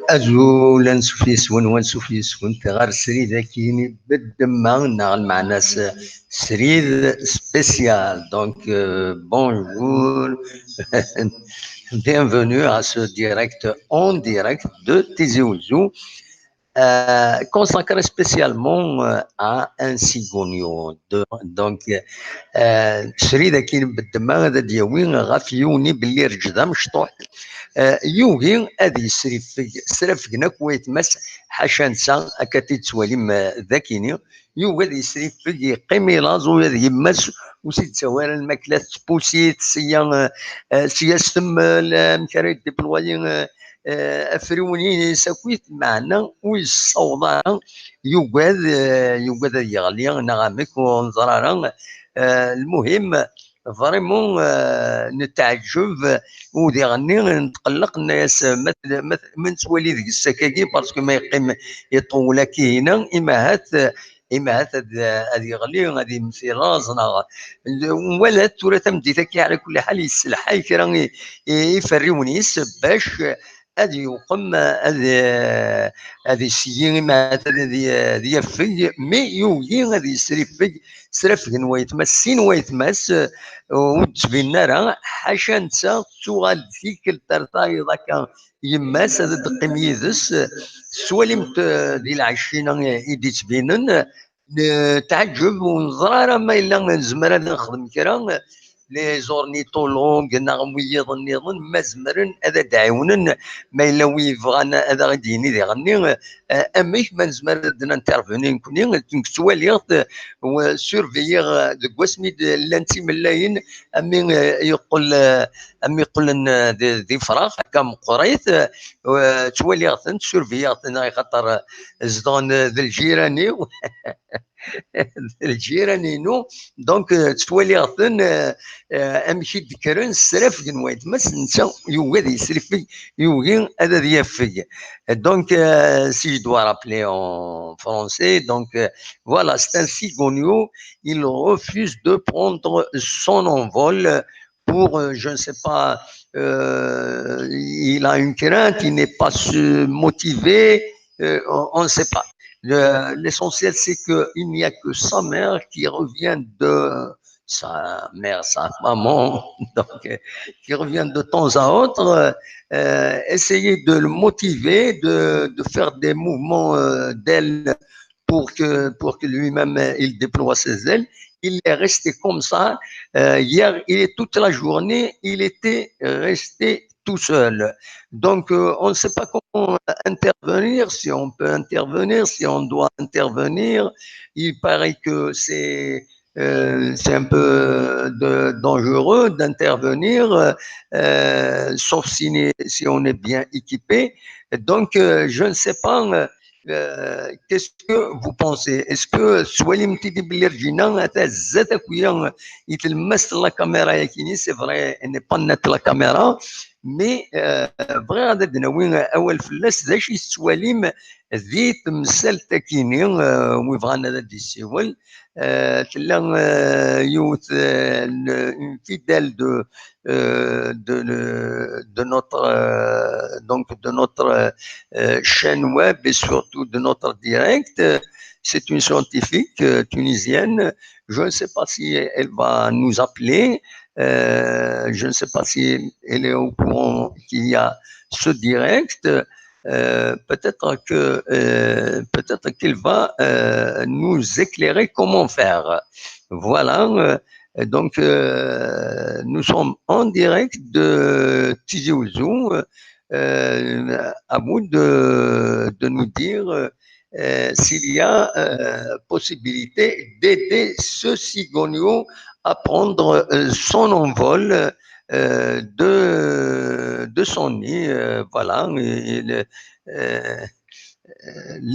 أزول نسوفيس ون سوفيس كنت غير سريد كيني بالدماغ نغل مع ناس سريد سبيسيال دونك بونجور bienvenue à ce direct en direct de Tizi Ouzou consacré spécialement à un cigonio donc سريد كين بالدماغ هذا دياوين غافيوني باللي رجدا مشطوح يوغي هذه سرفقنا كويت مس حاشا نسا اكاتي تسواليم ذاكيني يوغي هذه سرفق يقيمي لازو هذه يمس وسيد سوال الماكلة تبوسيت سيا ستم مكاري ديبلوين افريوني ساكويت معنا ويصوضا يوغاد يغلي نغامك ونزرارا المهم فريمون نتعجب ودي غني نتقلق الناس من تولي ذيك السكاكي باسكو ما يقيم يطول كي هنا إما هات هذه غلي غادي يمشي رازنا ولا تورا تمدي تكي على كل حال يسلحي كرا يفريونيس باش هذه يقم هذه السيين ما هذه في مي يوجي هذه سرف ويتمسين ويتمس وتبين راه حاشا نتا تغال فيك الترطاي ذاك يماس هذا دقيم يدس سواليمت ديال العشينه يدي تبينن تعجب ونظرا راه ما الا نزمر نخدم كرا لي زورنيتولوج نغميض النظام ما زمرن هذا دعونا ما الا ويفغانا هذا غادي يني دي غني اميك ما نزمر نانترفوني كوني سواليغ وسورفييغ دو واسمي لانتي ملاين امي يقول دي فراغ هكا مقريت سواليغ سورفييغ خاطر زدون ذا الجيراني الجيرانينو دونك تولي غثن امشي ذكرن سرف نوايت مس نتا يوغي يسرفي يوغي هذا ديافي دونك si je dois rappeler en français donc voilà c'est un cigonio il refuse de prendre son envol pour je ne sais pas il a une crainte il n'est pas motivé on ne sait pas. L'essentiel, c'est qu'il n'y a que sa mère qui revient de sa mère, sa maman, donc, qui revient de temps à autre, essayer de le motiver, de faire des mouvements d'ailes pour que lui-même il déploie ses ailes. Il est resté comme ça. Hier, toute la journée, il était resté tout seul. Donc, on ne sait pas comment intervenir, si on peut intervenir, si on doit intervenir. Il paraît que c'est un peu dangereux d'intervenir, sauf si on est bien équipé. Donc, je ne sais pas. Qu'est-ce que vous pensez? Est-ce que Swalim Tidi Bilirgina a zeta kuyan il mest la caméra yakini c'est vrai elle n'est pas nette la caméra mais vrai هذا دناوين اول فلاس ذا شي سواليم ذي تمثال تاكيني ويبغانا هذا دي السيول تلا يوث fidèle de notre chaîne web et surtout de notre direct. C'est une scientifique tunisienne. Je ne sais pas si elle va nous appeler. Je ne sais pas si elle est au courant qu'il y a ce direct. Peut-être qu'elle va nous éclairer comment faire. Voilà. Donc, nous sommes en direct de Tizi Ouzou. À vous de nous dire s'il y a possibilité d'aider ce cigonio à prendre son envol de de son nid, voilà.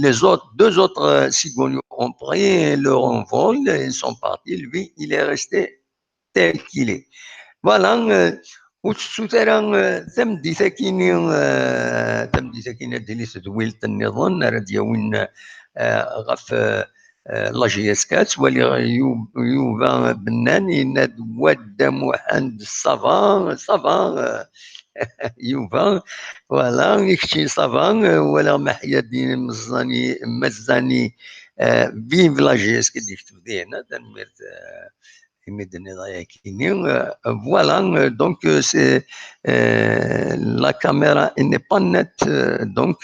Les autres, deux autres cigognos ont pris leur envol, ils sont partis. Lui, il est resté tel qu'il est. Voilà. وتسوترا تمدي ثاكيني تمدي ثاكيني ديليس دويلت النظام راه وين غف لاجياس كات ولي يوبا بناني ناد واد محمد صافا يوبا فوالا يكشي صافا ولا محيا دين مزاني فيف لاجياس كي يكتب دينا تنميرت voilà, donc c'est la caméra n'est pas nette, donc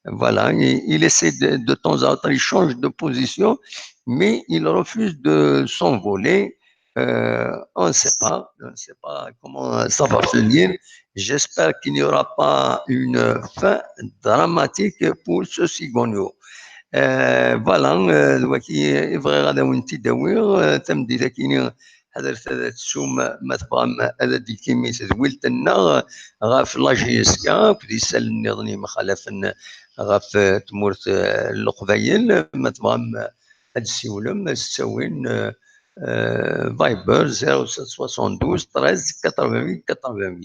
voilà, il essaie de temps à autre, il change de position, mais il refuse de s'envoler. On ne sait pas comment ça va finir. J'espère qu'il n'y aura pas une fin dramatique pour ce cigogno. فوالا دلوقتي يبغي غادا وين تيداوي تمدي ذاكيني حضرت هذا السوم ما تبغى هذا دي كيمي تدويل تنا غاف لاجيسكا كدي سال النظني مخالفا غاف تمورت القبايل ما تبغى هاد السيولم تساوين فايبر 0772 13 88 88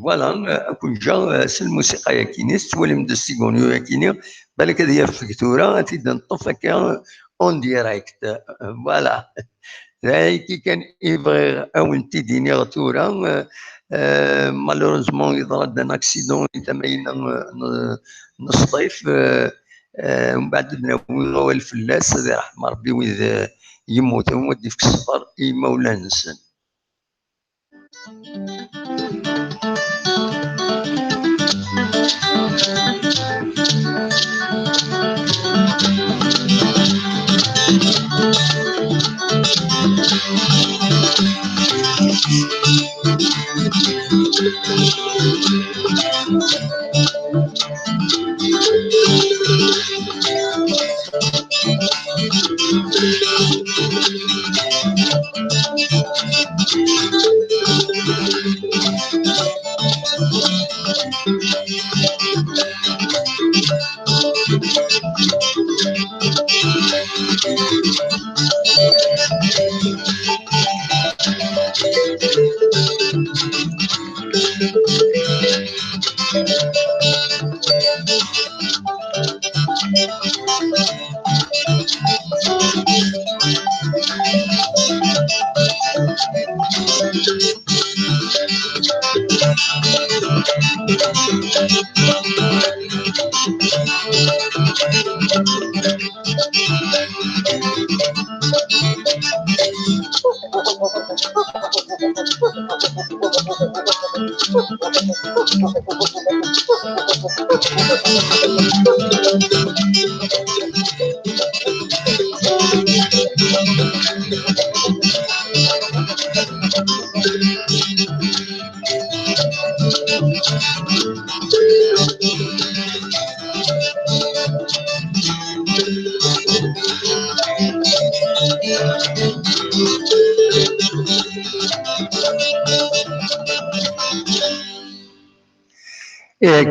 فوالا كون جا الموسيقى يا كيني تولم د السيغونيو يا كيني بالك هذه الفكتوره تيدا نطف هكا اون ديريكت فوالا كي كان يبغي اون تيديني غتورا مالوروزمون يضرب ان اكسيدون تماين نص ضيف ومن بعد بناوي هو الفلاس هذا رحم ربي وإذا يموت ودي في الصفر يما ولا نسن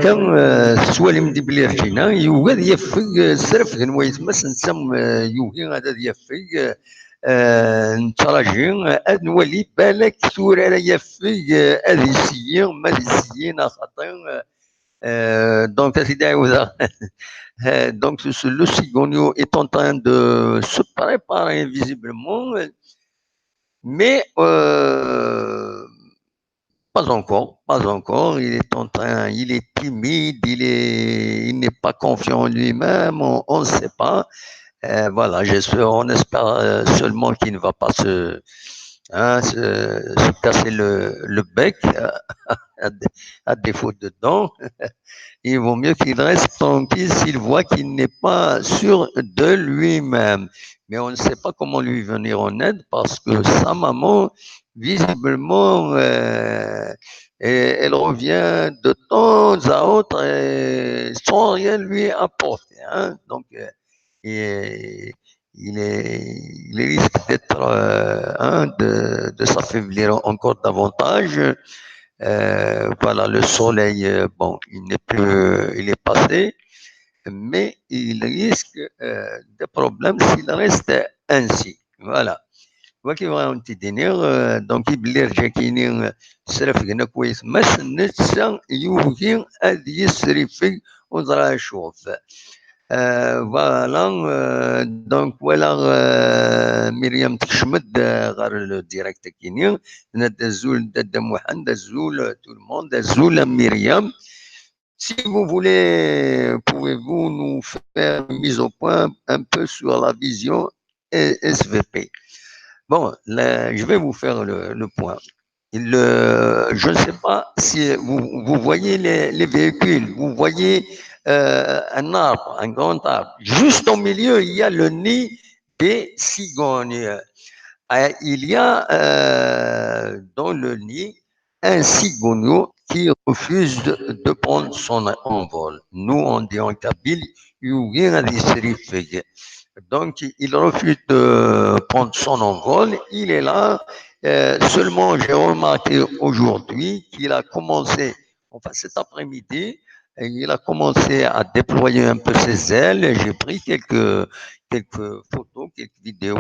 كان سوالم دي بلي فينا يوغاد يفق سرف غنوا يتمس نسم يوغي هذا يفق نتراجي اد نولي بالك ثورة راه يفق هذه السيين ما السيين خاطر donc donc le cigogno est en train de se préparer visiblement mais pas encore. Il est en train, il est timide, il n'est pas confiant en lui-même, on ne sait pas. Voilà, on espère seulement qu'il ne va pas se casser le bec à défaut de dents. Il vaut mieux qu'il reste tranquille s'il voit qu'il n'est pas sûr de lui-même. Mais on ne sait pas comment lui venir en aide parce que sa maman, visiblement, elle revient de temps à autre sans rien lui apporter. Hein. Donc, il risque d'être de s'affaiblir encore davantage. Voilà, le soleil, bon, il est passé, mais il risque des problèmes s'il reste ainsi. Voilà. وكيف غنتدينير دونك بلي رجع كاينين سرافقنا كويس ما سنتسا يوجي هاد يسري في وزرا شوف فوالا دونك ولا مريم تشمد غير لو ديريكت كاينين دازول دادا محمد دازول تو الموند دازول مريم. Si vous voulez, pouvez-vous nous faire une mise au point un peu sur la vision SVP? Bon, là, je vais vous faire le point. Je ne sais pas si vous voyez les véhicules, vous voyez un arbre, un grand arbre. Juste au milieu, il y a le nid des cigognes. Il y a dans le nid un cigogneau qui refuse de prendre son envol. Nous, on dit en Kabyle, donc, il refuse de prendre son envol. Il est là. Seulement, j'ai remarqué aujourd'hui qu'il a commencé, enfin cet après-midi, il a commencé à déployer un peu ses ailes. J'ai pris quelques photos, quelques vidéos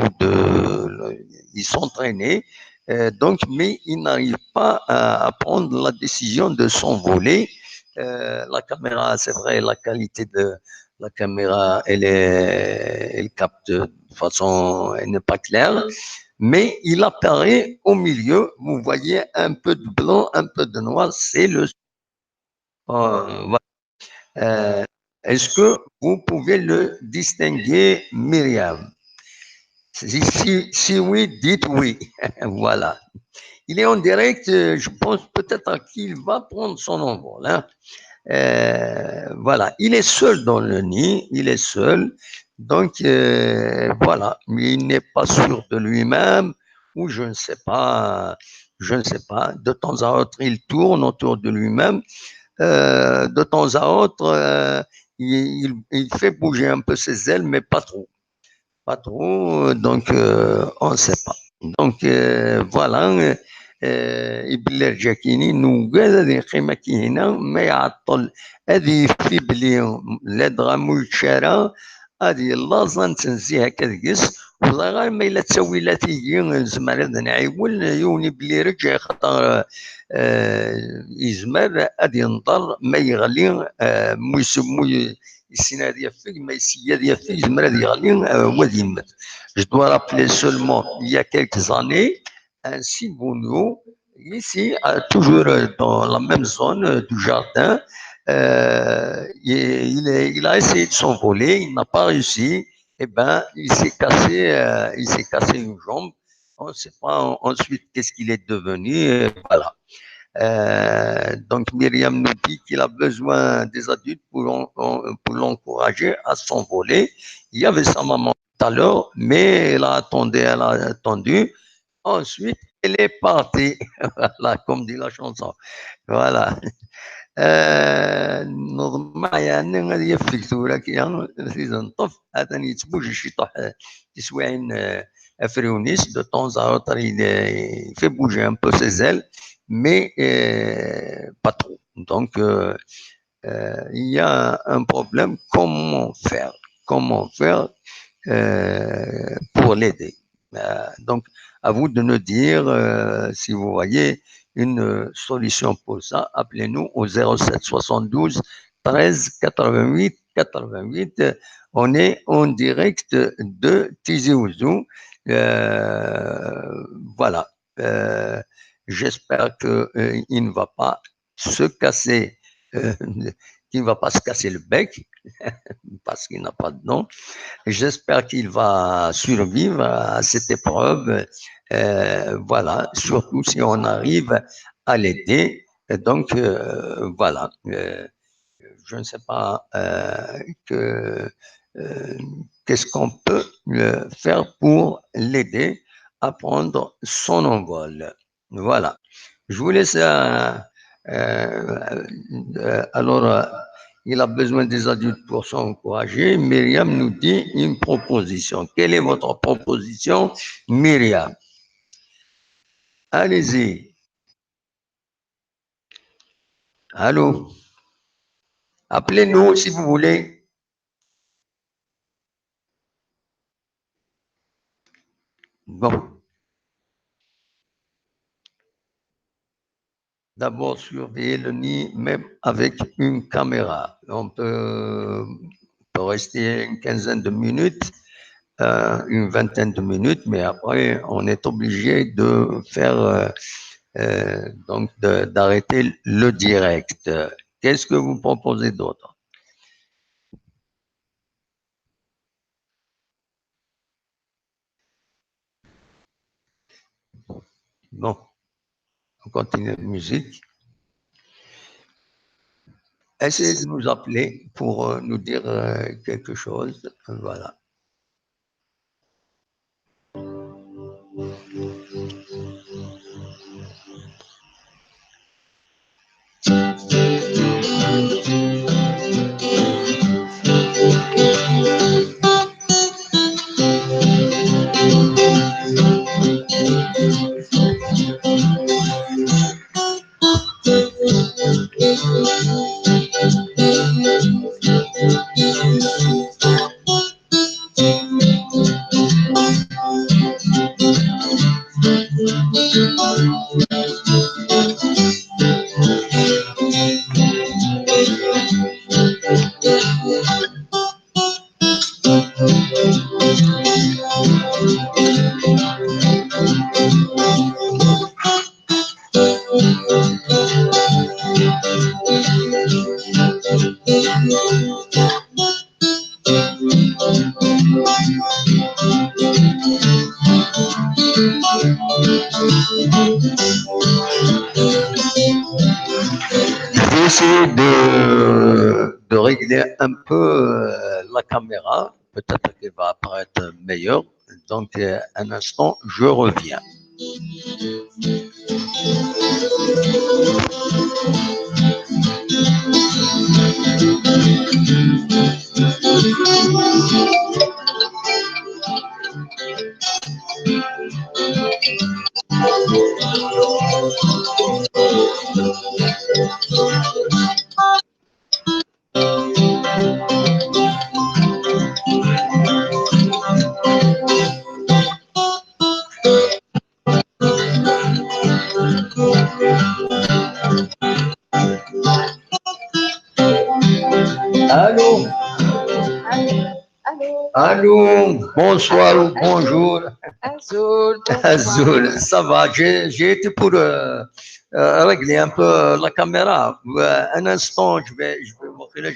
ils s'entraînaient. Donc, mais il n'arrive pas à prendre la décision de s'envoler. La caméra, c'est vrai, la qualité de la caméra, elle capte de façon, elle n'est pas claire, mais il apparaît au milieu. Vous voyez un peu de blanc, un peu de noir, c'est le. Voilà. Euh, Est-ce que vous pouvez le distinguer, Myriam? Si oui, dites oui. Voilà. Il est en direct, je pense peut-être qu'il va prendre son envol. Hein. Voilà, il est seul dans le nid, il est seul, donc voilà, mais il n'est pas sûr de lui-même, ou je ne sais pas, de temps à autre, il tourne autour de lui-même, de temps à autre, il fait bouger un peu ses ailes, mais pas trop, donc on ne sait pas. Donc voilà, يبلغ جاكيني نوجد هذه القيمة كي هنا ما يعطل هذه في بلي لاد مشارة هذه لازم تنزيها كذكس والله غير ما إلا تسوي لا تيجي زمر هذا نعيول يوني بلي رجع خطر يزمر هذه نضر ما يغلي مو يسمو السنة ديال فيك ما يسيا ديال فيك زمر هذه يغلي وذي يمت. Je dois rappeler seulement il y a quelques années un cigogneau ici, toujours dans la même zone du jardin. Il a essayé de s'envoler, il n'a pas réussi. Eh ben, il s'est cassé une jambe. On ne sait pas ensuite qu'est-ce qu'il est devenu. Voilà. Donc Myriam nous dit qu'il a besoin des adultes pour l'encourager à s'envoler. Il y avait sa maman tout à l'heure, mais elle a attendu. Ensuite, elle est partie. Voilà, comme dit la chanson. Voilà. نظم معايا أن غادي يفك ثورة كي تنطف هذا يتبوج شي طح تسواعين أفريونيس دو طونز à autre il fait bouger un peu ses ailes mais pas trop donc il y a un problème comment faire pour l'aider. Donc, à vous de nous dire si vous voyez une solution pour ça. Appelez-nous au 07 72 13 88 88. On est en direct de Tizi Ouzou. Voilà. J'espère qu'il ne va pas se casser, qu'il ne va pas se casser le bec parce qu'il n'a pas de nom. J'espère qu'il va survivre à cette épreuve. Voilà, surtout si on arrive à l'aider. Donc, voilà. Je ne sais pas qu'est-ce qu'on peut faire pour l'aider à prendre son envol. Voilà. Je vous laisse. Alors, il a besoin des adultes pour s'encourager. Myriam nous dit une proposition. Quelle est votre proposition, Myriam? Allez-y. Allô? Appelez-nous si vous voulez. Bon. D'abord, surveiller le nid, même avec une caméra. On peut rester une quinzaine de minutes, une vingtaine de minutes, mais après, on est obligé de faire, donc d'arrêter le direct. Qu'est-ce que vous proposez d'autre? Bon, on continue la musique. Essayez de nous appeler pour nous dire quelque chose. Voilà. Je vais essayer de régler un peu la caméra. Peut-être qu'elle va apparaître meilleure. Donc, un instant, je reviens. Allô? Allô? Allô? Bonsoir ou bonjour. Azul, bonsoir. Azul, ça va. J'ai été pour régler un peu la caméra. Un instant, je vais montrer là.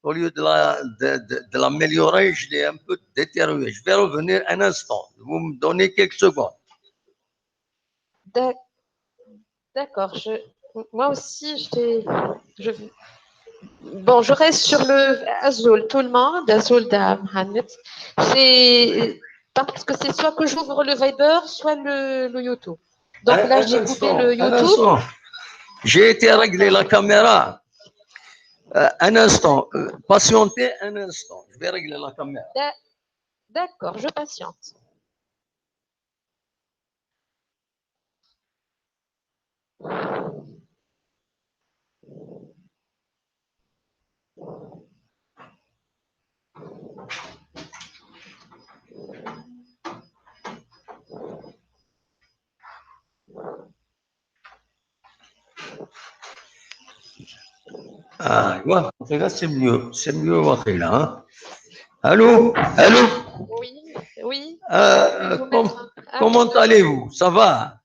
Au lieu de l'améliorer, je l'ai un peu détérioré. Je vais revenir un instant. Vous me donnez quelques secondes. D'ac- D'accord, moi aussi, je, bon, je reste sur le Azul, tout le monde, Azul d'Ahmed. C'est parce que c'est soit que j'ouvre le Viber, soit le YouTube. Donc là, j'ai coupé le Un YouTube. instant. J'ai été régler la caméra. Un instant. Patientez un instant. Je vais régler la caméra. D'accord, je patiente. Ah, ouais, là, c'est mieux. C'est mieux, là. Hein? Allô? Allô? Oui, oui. Euh, Vous com- mettre comment allez-vous? Ça va?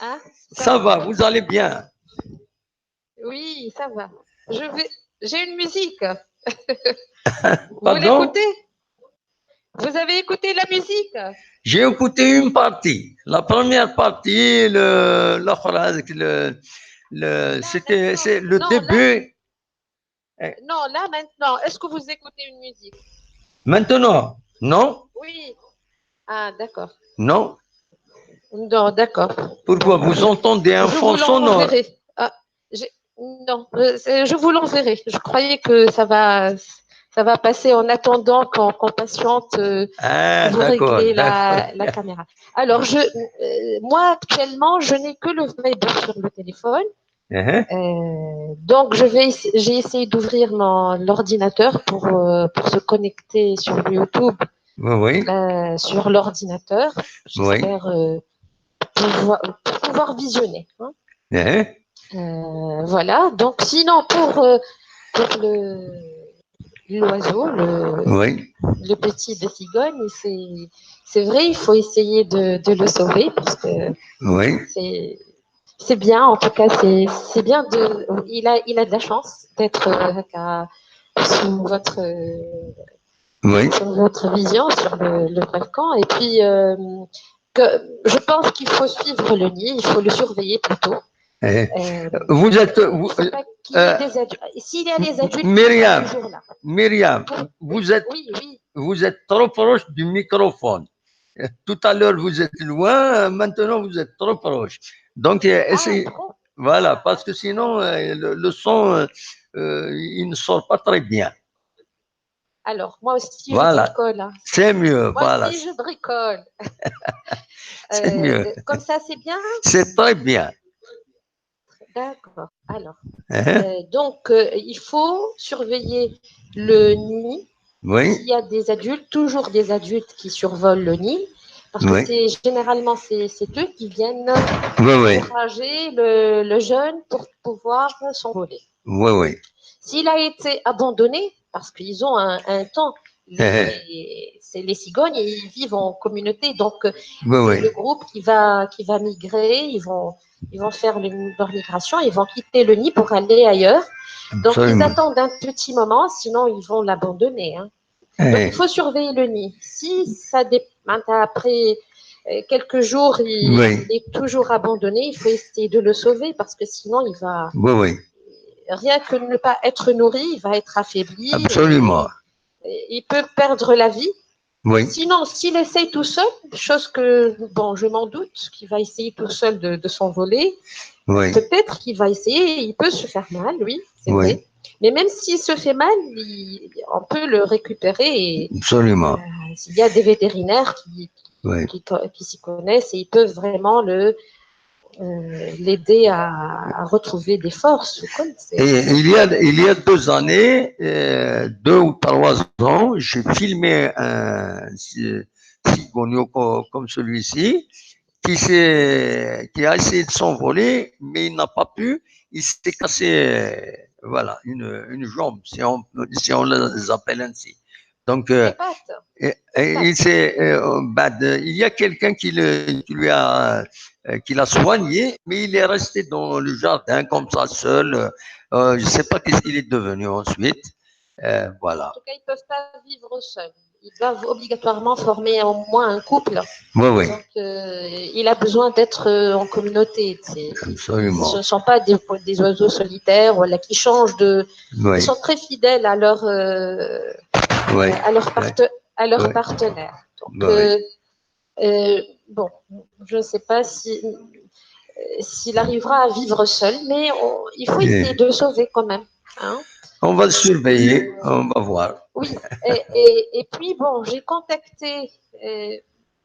hein, ça Ça va, va. vous allez bien? Oui, ça va. J'ai une musique. Vous Pardon? l'écoutez? Vous avez écouté la musique? J'ai écouté une partie. La première partie, Là, maintenant. c'est le Non, là, début. Eh, non, là, maintenant. Est-ce que vous écoutez une musique? maintenant, non? Oui. Ah, d'accord. Non? Non, d'accord. Pourquoi? Vous entendez un Je fond vous sonore? l'enverrai. Ah, non, je vous l'enverrai. Je croyais que ça va passer en attendant qu'on patiente, que Ah, vous d'accord, réglez d'accord. la caméra. Alors, moi, actuellement, je n'ai que le Viber sur le téléphone. Donc, j'ai essayé d'ouvrir l'ordinateur pour se connecter sur YouTube Oui, sur l'ordinateur. oui, J'espère pouvoir visionner, hein. Voilà. Donc, sinon, pour l'oiseau, oui, le petit de cigogne, c'est vrai, il faut essayer de le sauver parce que oui, c'est c'est bien, en tout cas, c'est bien il a de la chance d'être sous oui. sur votre vision, sur le volcan. Et puis, que, je pense qu'il faut suivre le nid, il faut le surveiller plutôt. Vous êtes, Il ne faut pas qu'il y ait des adultes. S'il y a des adultes, ils Myriam, sont toujours là. Myriam, Oui, oui, oui. vous êtes trop proche du microphone. Tout à l'heure, vous êtes loin, maintenant, vous êtes trop proche. Donc, Ah, essayez, trop. voilà, parce que sinon, le son, il ne sort pas très bien. Alors, moi aussi, je Voilà, bricole, hein. c'est mieux, Moi voilà, aussi, je bricole. c'est mieux. Comme ça, c'est bien? C'est très bien. D'accord. Alors, Hein? donc, il faut surveiller le nid. S'il Oui, y a des adultes, toujours des adultes qui survolent le nid, parce que oui, généralement, c'est eux qui viennent oui, oui, encourager le jeune pour pouvoir s'envoler. oui, oui. S'il a été abandonné, parce qu'ils ont un temps, les cigognes, ils vivent en communauté, donc Oui, c'est oui, le groupe qui va migrer, ils vont faire leur migration, ils vont quitter le nid pour aller ailleurs. Donc ils absolument. attendent un petit moment, sinon ils vont l'abandonner, hein. Donc il faut surveiller le nid. Si ça après quelques jours, il Oui, est toujours abandonné, il faut essayer de le sauver parce que sinon il va oui, oui, rien que ne pas être nourri, il va être affaibli absolument. et il peut perdre la vie. Oui, Sinon, s'il essaye tout seul, chose que, bon, je m'en doute, qu'il va essayer tout seul de s'envoler, oui, peut-être qu'il va essayer, il peut se faire mal, oui, c'est oui, vrai. Mais même s'il se fait mal, on peut le récupérer et absolument. il y a des vétérinaires Oui. qui s'y connaissent et ils peuvent vraiment l'aider à retrouver des forces. Comme Et il y a 2 années, 2 ou 3 ans, j'ai filmé un cigogno comme celui-ci qui a essayé de s'envoler, mais il n'a pas pu. Il s'est cassé, voilà, une jambe, si on les appelle ainsi. Donc, les pattes, les pattes. il y a quelqu'un qui lui a, qui l'a soigné, mais il est resté dans le jardin comme ça seul. Je ne sais pas qu'est-ce qu'il est devenu ensuite. En Voilà. tout cas, ils ne peuvent pas vivre seuls. Ils doivent obligatoirement former au moins un couple. Oui, oui, Donc, il a besoin d'être en communauté. Ce absolument. ne sont pas des oiseaux solitaires voilà, qui changent de. Ils Oui, sont très fidèles oui, à leur, oui, parte- à leur oui, partenaire. Donc, oui. bon, je ne sais pas s'il arrivera à vivre seul, mais il faut essayer Et de le sauver quand même, hein. on va le surveiller, Euh, on va voir. oui, et puis bon, j'ai contacté,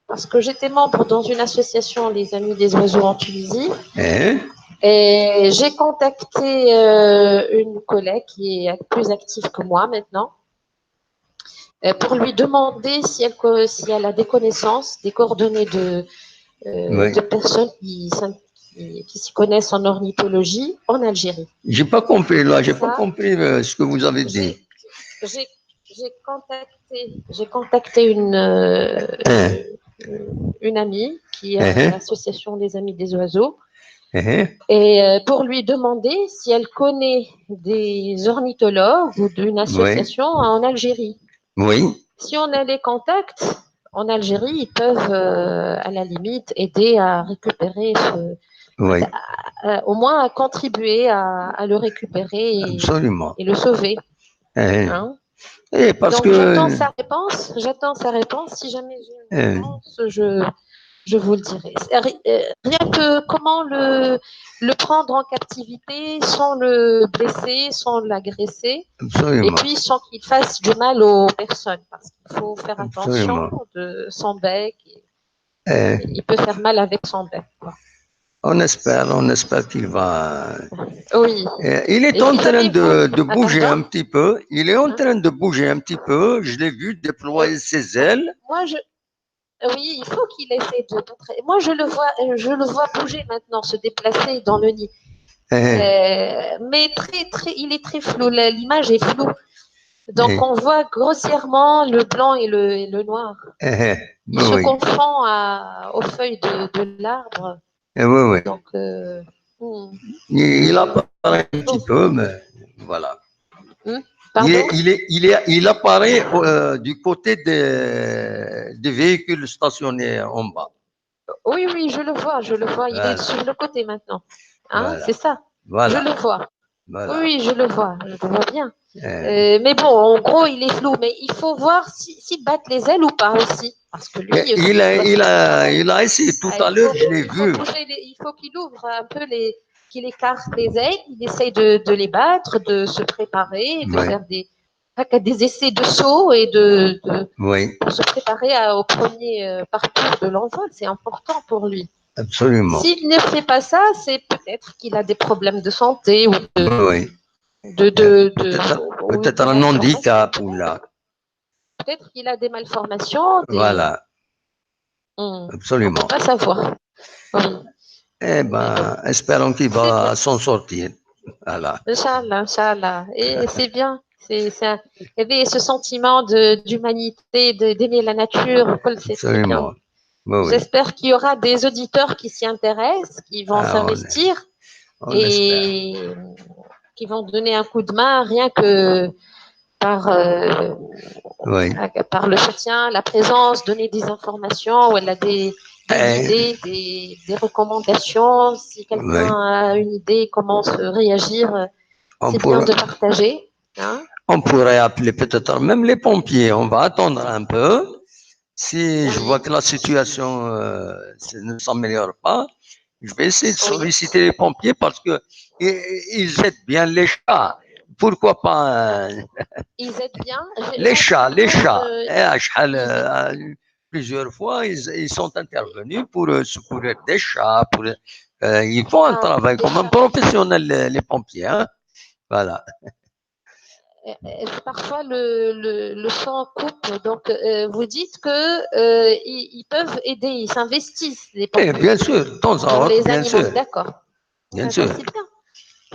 parce que j'étais membre dans une association, les Amis des oiseaux en Tunisie, Hein? et j'ai contacté une collègue qui est plus active que moi maintenant, pour lui demander si elle a des connaissances, des coordonnées Oui. de personnes qui s'y connaissent en ornithologie en Algérie. J'ai pas compris là, j'ai pas Ça, compris ce que vous avez dit. j'ai j'ai j'ai contacté Hein? une amie qui a Hein? l'association des Amis des oiseaux Hein? et pour lui demander si elle connaît des ornithologues ou d'une Oui, association en Algérie. oui, Si on a les contacts en Algérie, ils peuvent à la limite aider à récupérer oui, au moins à contribuer à le récupérer absolument. et le sauver, Hein? hein. Et parce Donc que j'attends sa réponse. Si jamais j'ai une hein, réponse, je vous le dirai. Rien que comment le prendre en captivité sans le blesser, sans l'agresser, et absolument, puis sans qu'il fasse du mal aux personnes, parce qu'il faut faire attention absolument. de son bec. Hein? Il peut faire mal avec son bec, quoi. On espère qu'il va. Oui. Il est Et en train figurez-vous, de bouger pardon, un petit peu. Il est en hein, train de bouger un petit peu. Je l'ai vu euh, déployer ses ailes. moi, oui, il faut qu'il essaie de montrer. Moi, je le vois bouger maintenant, se déplacer dans le nid. Eh, Mais il est très flou. L'image est floue. Donc, eh, on voit grossièrement le blanc et le noir. Il se oui, confond aux feuilles de l'arbre. oui, oui. Donc, hmm. Il apparaît un petit Bon. peu, mais voilà. Hmm. Pardon? Il apparaît du côté des véhicules stationnés en bas. Oui, oui, je le vois, je le vois. Il est Voilà, sur le côté maintenant. Hein, c'est voilà, ça. Je voilà, le vois. Oui, voilà. oui, je le vois. Je le vois bien. Euh, Mais bon, en gros, il est flou. Mais il faut voir s'il batte les ailes ou pas aussi. Parce que lui aussi, il doit faire son travail. il a essayé tout Ah, à l'heure, je l'ai il faut vu. bouger il faut qu'il ouvre un peu qu'il écarte les ailes. Il essaye de les battre, de se préparer, de Oui, faire des essais de saut et oui, pour se préparer au premier parcours de l'envol. C'est important pour lui. absolument. S'il ne fait pas ça, c'est peut-être qu'il a des problèmes de santé ou Oui, oui. ou Peut-être des un malformations. handicap ou là. Peut-être qu'il a des malformations, Voilà, on ne peut absolument. pas savoir. Oui, Eh mais bon, ben, espérons qu'il c'est bien. va s'en sortir. Voilà, Inch'Allah, Inch'Allah. Et c'est bien. Il y avait ce sentiment d'humanité, d'aimer la nature. C'est très bien. absolument. Oui, oui. J'espère qu'il y aura des auditeurs qui s'y intéressent, qui vont Ah, s'investir on espère. et qui vont donner un coup de main rien que par, euh, Oui. par le soutien, la présence, donner des informations, ou elle a des Eh, idées, des recommandations. Si quelqu'un oui. a une idée, comment se réagir, On c'est bien pourra, de partager. Hein. on pourrait appeler peut-être même les pompiers. On va attendre un peu. Si je vois Oui, que la situation ne s'améliore pas, je vais essayer de oui. solliciter les pompiers parce que ils aident bien les chats. Pourquoi pas Ils aident bien. les chats, les J'entends chats. ils aident. Plusieurs fois, ils sont intervenus pour secourir des chats. Ils font un Ah oui, travail des comme un chats. professionnel, les pompiers. Hein. Voilà. Parfois, le son coupe. Donc, vous dites que ils peuvent aider, ils s'investissent, les Et pompiers, bien sûr, de temps pour en temps, les bien animaux. sûr, D'accord. bien D'accord, sûr. c'est bien.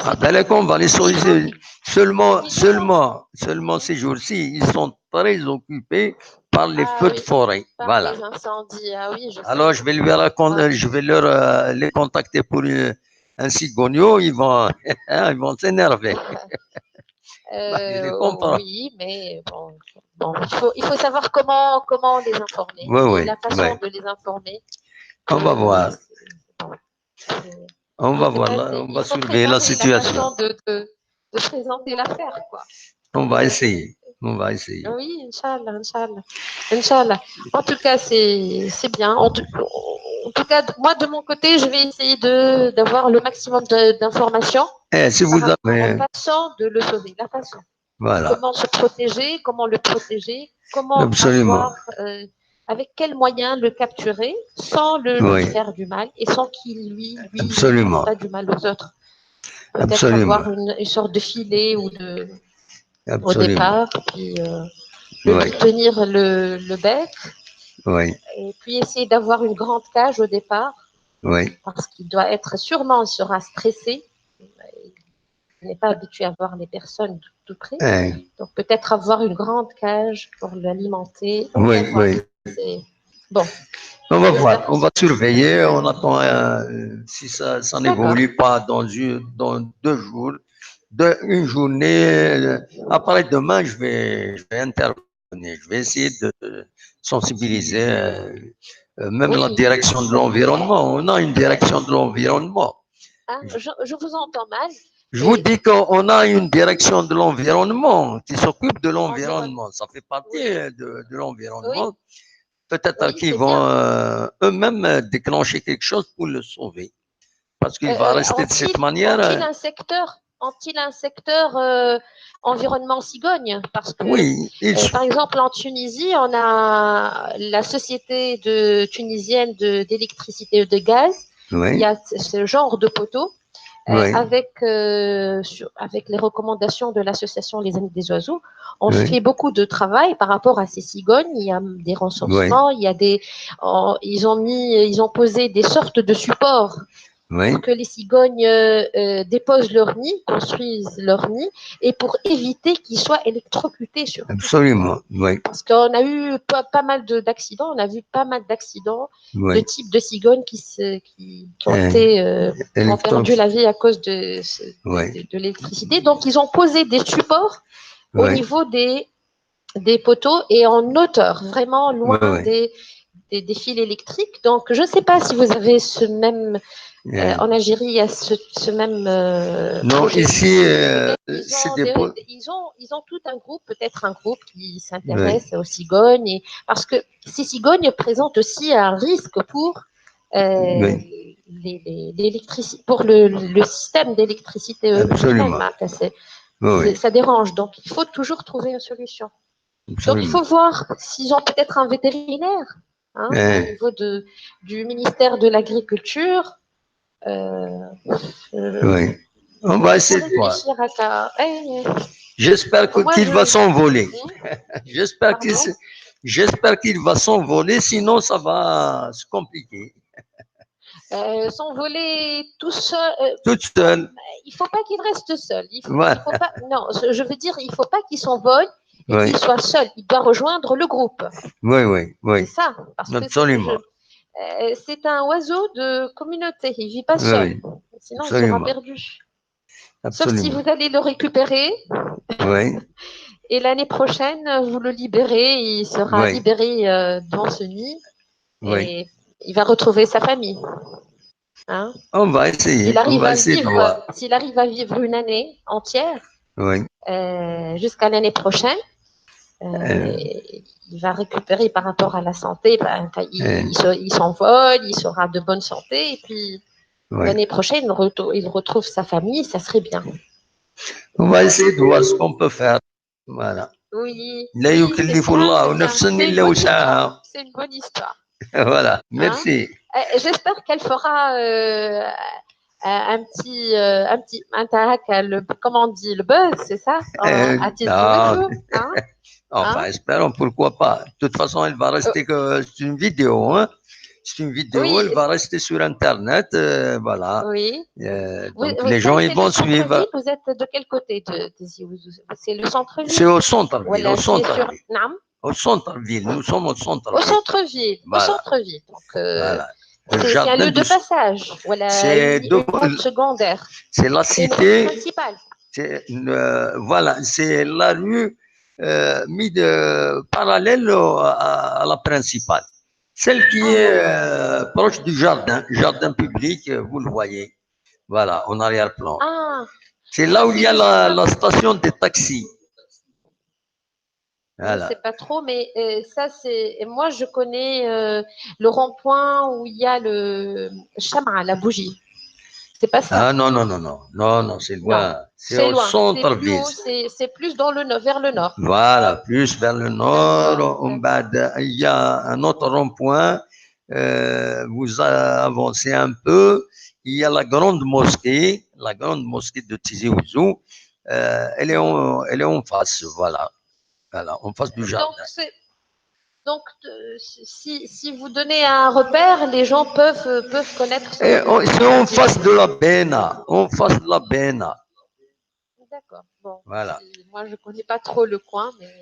Ah, C'est ben, bien. les on va les Il faut solliciter. qu'il il faut. Seulement ces jours-ci, ils sont très occupés par les Ah feux de oui, forêt. par Voilà. les incendies. Ah oui, je sais. Alors, Ah, je vais leur les contacter pour un cigogno. Ils vont s'énerver. Ben, je les comprends. oui, mais bon, il faut savoir comment les informer Oui, et oui, la oui. façon de les informer. On va voir. Bon, On en va tout voir. cas, On il va faut surveiller la préparer la situation. façon de présenter l'affaire, quoi. On va Euh, essayer. On va essayer. oui, Inch'Allah, Inch'Allah. Inch'Allah. En tout cas, c'est bien. En tout cas, moi, de mon côté, je vais essayer d'avoir le maximum d'informations Si par vous rapport à la avez, façon de le sauver, la façon. voilà, Comment se protéger, comment le protéger, comment absolument. avec quels moyens le capturer sans lui Oui, faire du mal et sans qu'il ne fasse absolument. pas du mal aux autres. Peut-être Absolument. avoir une sorte de filet au Absolument. départ, puis lui Oui, tenir le bec oui, et puis essayer d'avoir une grande cage au départ oui. parce qu'il doit être sûrement, il sera stressé. Il n'est pas habitué à voir les personnes tout près. Hein, Donc peut-être avoir une grande cage pour l'alimenter. On va oui, voir. oui. Bon, On va voir. j'espère que On va c'est bien. surveiller. On attend si ça D'accord. n'évolue pas dans 2 jours, une journée. Après demain, je vais intervenir. Je vais essayer de sensibiliser même la Oui. direction de l'environnement. On a une direction de l'environnement. Ah, je vous entends mal. Je vous Et dis qu'on a une direction de l'environnement qui s'occupe de environnement. l'environnement. Ça fait partie Oui. de Oui. l'environnement. Peut-être Oui, qu'ils c'est vont bien. eux-mêmes déclencher quelque chose pour le sauver. Parce qu'il va rester de cette manière. Ont-ils un secteur environnement cigogne? Parce que, Oui, par exemple, en Tunisie, on a la société tunisienne d'électricité et de gaz. il y a ce genre de poteaux oui, avec les recommandations de l'association Les Amis des Oiseaux. On oui, fait beaucoup de travail par rapport à ces cigognes. Il y a des oui, recensements, ils ont posé des sortes de supports oui, pour que les cigognes déposent leur nid, construisent leur nid, et pour éviter qu'ils soient électrocutés surtout. absolument, oui, Parce qu'on a eu pas mal d'accidents, on a vu pas mal d'accidents de oui. types de cigognes qui ont perdu la vie à cause Oui, de l'électricité. Donc, ils ont posé des supports au oui, niveau des poteaux et en hauteur, vraiment oui, loin oui. des fils électriques. Donc, je ne sais pas si vous avez ce même en Algérie, il y a ce même Non, projet. ici, Ils c'est ont, des... ils ont tout un groupe, peut-être un groupe qui Oui, s'intéresse aux cigognes, parce que ces cigognes présentent aussi un risque pour oui, l'électricité, pour le système d'électricité lui-même. absolument. Hein, Oui, oui, ça dérange, donc il faut toujours trouver une solution. Donc il faut absolument. voir s'ils ont peut-être un vétérinaire au Eh, niveau du ministère de l'Agriculture. Euh, euh, oui. On va il faut essayer de voir. réfléchir à ça. J'espère Moi, qu'il va s'envoler. Hmm, J'espère qu'il pardon. j'espère qu'il va s'envoler, sinon ça va se compliquer. S'envoler tout seul. Toute seule. Il faut pas qu'il reste seul. Il faut Voilà. pas. Non, je veux dire, il faut pas qu'il s'envole et Oui, qu'il soit seul. Il doit rejoindre le groupe. oui, oui, C'est oui. ça, parce que Absolument. c'est un oiseau de communauté. Il vit pas Oui, seul. oui, Sinon, il sera absolument. perdu. Sauf si Absolument. vous allez le récupérer Oui, et l'année prochaine, vous le libérez. Il sera oui, libéré dans ce nid oui. et il va retrouver sa famille. Hein. On va essayer de voir. S'il arrive à vivre une année entière Oui. jusqu'à l'année prochaine, Euh, il va récupérer par rapport à la santé. euh, Il s'envole, il sera de bonne santé, et puis oui. l'année prochaine, il retrouve sa famille, ça serait bien. On va essayer de voir ce qu'on peut faire. Voilà. Oui, لا oui, c'est يكلف bien, c'est الله bien. نفسا C'est une إلا bonne histoire. وسعها. C'est une bonne histoire. Voilà. Hein. Merci. J'espère qu'elle fera comment on dit, le buzz, c'est ça, à Tizi Ah, Ouzou, hein, enfin, hein? espérons, pourquoi pas. De toute façon, elle va Euh, rester que c'est une vidéo, hein. C'est une vidéo, oui, elle va rester sur Internet, voilà. oui. Donc les gens Comme ils c'est le vont suivre. centre-ville, vous êtes de quel côté de Tizi Ouzou? C'est le C'est centre-ville? au centre-ville, au Voilà, c'est sur, centre-ville, Naam, au centre-ville. Nous sommes au au centre-ville. centre-ville, au Voilà, centre-ville. Donc, voilà. Le c'est un jardin lieu du, de passage, voilà, c'est une route secondaire. c'est la C'est une route cité. principale. Voilà, c'est la rue mise parallèle à la principale. Celle qui Ah, est d'accord. proche du jardin, jardin public, vous le voyez. Voilà, en arrière-plan. Ah, C'est je là où il y a sais pas. la station des taxis. Je Voilà. sais pas trop, mais ça, c'est. Moi, je connais le rond-point où il y a le chama, la bougie. C'est pas ça. Ah non, non, non, non, non, non, c'est Non, loin. C'est c'est au loin. C'est plus centre-ville. haut. C'est plus dans le nord, vers le nord. Voilà, plus vers le D'accord, nord, d'accord. il y a un autre rond-point. Vous avancez un peu. Il y a la grande mosquée de Tizi Ouzou. Elle est en face, voilà, voilà, en face du Donc, jardin. si vous donnez un repère, les gens peuvent connaître ce que C'est vous en dites. face de la Bena, en face de la Bena. D'accord. Bon, Voilà. moi, je connais pas trop le coin, mais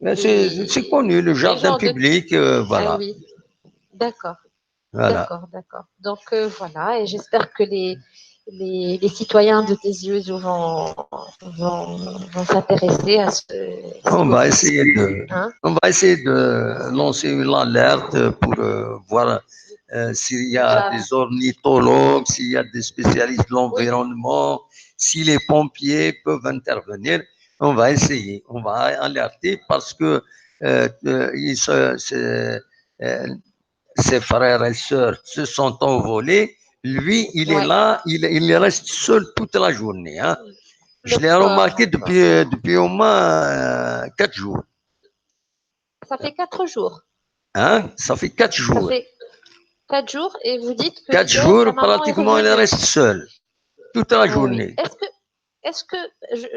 Mais c'est les, connu, le les jardin gens de. public, Ah voilà, oui, d'accord. voilà. D'accord, d'accord. Donc voilà, et j'espère que les citoyens de Tézieuze vont s'intéresser à On cet va outil. essayer de, Hein? on va essayer de lancer une alerte pour voir s'il y a Inch'Allah. des ornithologues, s'il y a des spécialistes de Oui, l'environnement, si les pompiers peuvent intervenir. On va essayer, on va alerter parce que euh, ses frères et sœurs se sont envolés. Lui, il est ouais. là, il reste seul toute la journée. Hein. Le Je l'ai remarqué pauvre, quoi. depuis au moins 4 jours. Ça fait 4 jours. Hein? Ça fait quatre Ça jours. fait. 4 jours et vous dites que 4 hier, jours, sa maman est pratiquement, elle revenue. reste seule toute la Oui, oui. journée. Est-ce que,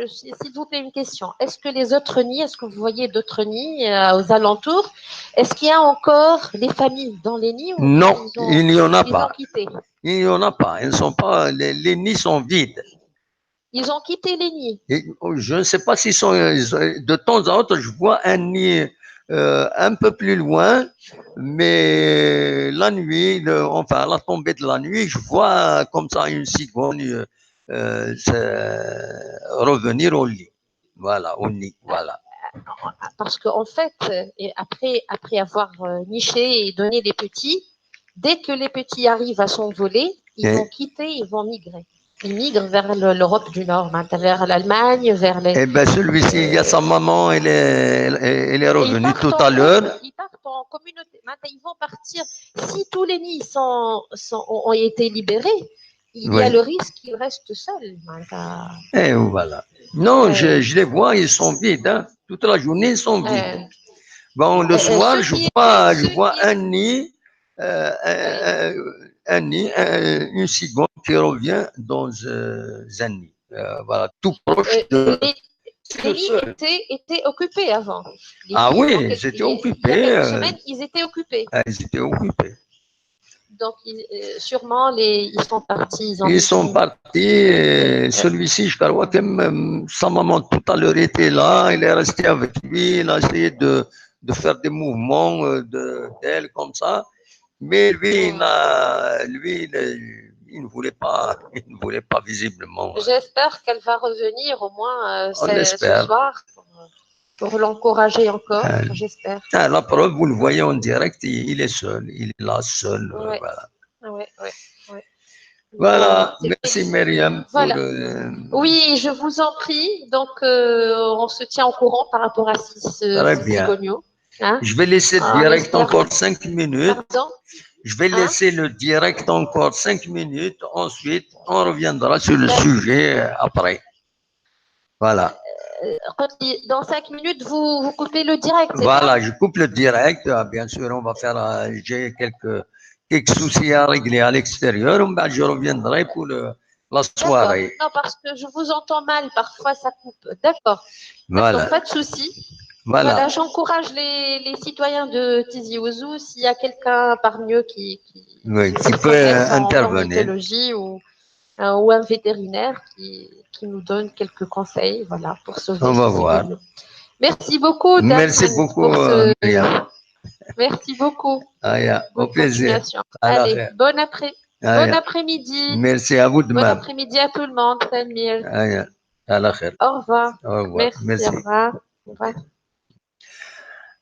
s'il vous plaît, une question. Est-ce que les autres nids, est-ce que vous voyez d'autres nids aux alentours? Est-ce qu'il y a encore des familles dans les nids ou bien Non, il n'y en a ils ont pas. quitté? Il n'y en a pas. Ils sont pas, les nids sont vides. Ils ont quitté les nids. Et je ne sais pas s'ils sont. De temps à autre, je vois un nid un peu plus loin, mais la nuit, enfin, à la tombée de la nuit, je vois comme ça une cigogne revenir au lit. Voilà, au nid. Voilà. Parce qu'en fait, et après avoir niché et donné les petits, dès que les petits arrivent à s'envoler, ils Et, vont quitter, ils vont migrer. Ils migrent vers l'Europe du Nord, vers l'Allemagne, vers les. eh bien, celui-ci, il y a sa maman, elle est Et ils revenue partent tout en à l'heure. couple, ils partent en communauté. Maintenant, ils vont partir. Si tous les nids ont été libérés, il y a Oui. le risque qu'ils restent seuls. Maintenant. Et voilà. Non, Ouais. je les vois, ils sont vides. Hein. Toute la journée, ils sont vides. Euh, Bon, le soir, ceux qui étaient, je ceux vois qui un étaient, nid, ouais. un nid, une cigogne qui revient dans un nid. Voilà, tout proche de. Les, C'est les le nids seul. étaient occupés avant. Ah oui, Donc, ils étaient il y a occupés. quelques semaines, ils étaient occupés. Ils étaient occupés. Donc, sûrement, ils sont partis, ils ont Ils sont fini. partis. Celui-ci, je crois que même sa maman tout à l'heure était là. Il est resté avec lui. Il a essayé de faire des mouvements d'elle comme ça. Mais lui, il ne voulait pas, il ne voulait pas visiblement. J'espère qu'elle va revenir au moins On ce l'espère. soir pour l'encourager encore, Euh, j'espère. la preuve, vous le voyez en direct, il est seul. Il est là seul. Ouais, Voilà. ouais, ouais, ouais. Bon, Voilà. c'est Merci Myriam pour. voilà. Oui, je vous en prie. Donc, on se tient au courant par rapport à Très ce bien. cigogno. Hein? Je vais laisser le On direct espère. encore 5 minutes. Pardon? Je vais Hein? laisser le direct encore 5 minutes. Ensuite, on reviendra sur le sujet après. Voilà. Dans 5 minutes, vous coupez le direct, c'est ça? Voilà, je coupe le direct. Bien sûr, on va faire. J'ai quelques soucis à régler à l'extérieur. Je reviendrai pour la D'accord. soirée. Non, parce que je vous entends mal, parfois ça coupe. D'accord. D'accord, Voilà. pas de souci. Voilà. Voilà, j'encourage les citoyens de Tizi Ouzou, s'il y a quelqu'un parmi eux Oui, qui qui s'y peut connaissent en intervenir. ornithologie ou un vétérinaire qui nous donne quelques conseils, voilà, pour On sauver va ce voir. cigogno. Merci beaucoup, Merci Damhan, beaucoup, pour ce. Myriam. Merci beaucoup. Au Bonne plaisir. continuation. À la Allez, fin. bon après-midi. Merci à vous de Bon même. après-midi à tout le monde, Samir. À la fin. Au revoir. Au revoir. Merci, au Merci. revoir. Au revoir.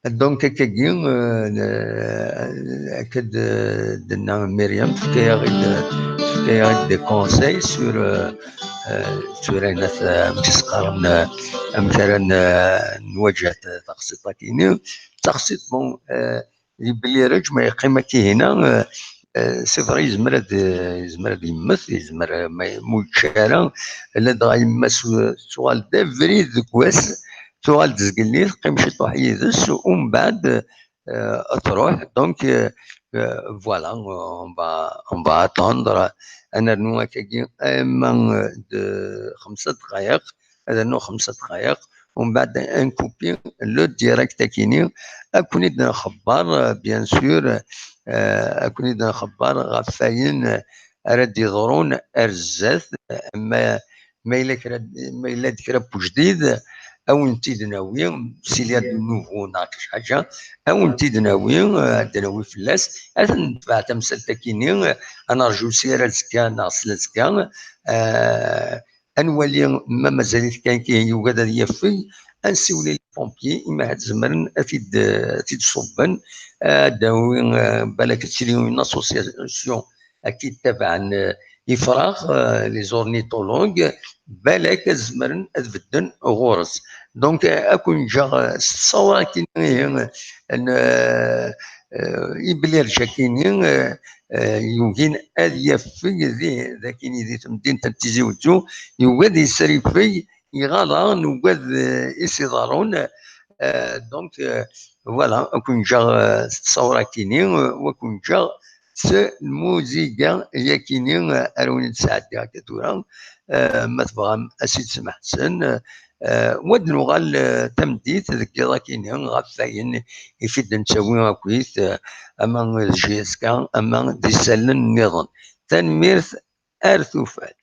Donc, كاين أكد دنا مريم كاين دي كونساي سور ناس مسقر مثلا نواجه تخصيص كاينين تخصيص بون يبلي رج ما يقيم كي هنا سي فري يزمر يمث يزمر ما يتشارى لا دا يمس سؤال دا فريد كواس سؤال تزقلني تقيم شي طوح يدس ومن بعد تروح دونك فوالا on va attendre انا نوا كي اما 5 دقائق هذا نو 5 دقائق ومن بعد انكوبي لو ديريكت كيني اكون إذا خبار بيان سور اكون إذا خبار غفاين راد يضرون ارزاث ما الا ذكر بوجديد او انت دناوي سيليا نوفو ناقش حاجه او انت دناوي دناوي فلاس هذا نتبع تمثل تكيني انا رجو سير زكا ناقص زكا انولي ما مازال كان يوجد يفي انسولي البومبيي اما هاد زمرن افيد صبن داوي بالك تشري اون اسوسياسيون اكيد تبع يفراغ لي زورنيتولوج بالك زمرن تبدن غورس دونك اكون جا الصوره كاين يبلي رجا كاينين يوجين يفي ذاك ذي تمدين تنتيزي وجو يوجد يسري في يغالا نوجد يسيضارون دونك فوالا اكون جا الصوره كاينين وكون جا الموسيقى هي كيني أرون تساعدها كتورا ما تبغى أسيد سمح حسن ود نغال تمديت ذكي كيني غفاين يفيد نسوي كويس أما الجيسكا أما دي سلن النظام تنميرث أرثوفات.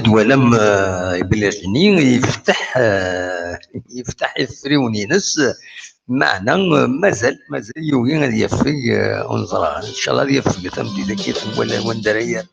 زيد ولم بلاتني يفتح الفريونينس معنا مازال يوغي غادي يفق ونزرع ان شاء الله غادي يفق ثمتي ذاك ولا وندريا.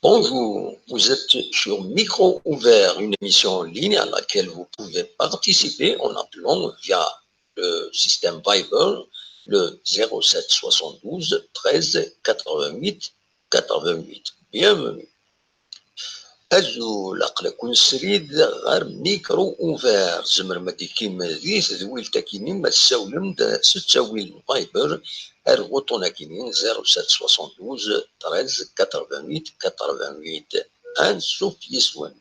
Bonjour, vous êtes sur Micro Ouvert, une émission en ligne à laquelle vous pouvez participer en appelant via le système Viber le 07 72 13 88 88. Bienvenue. أجو لقلكن سريد غير ميكرو أوفير زمر مدي كيما ذي تذويل تاكينين ما تساولم دا ستساويل فايبر أرغوطونا كينين 0772 13 88 88 أنسوف يسون.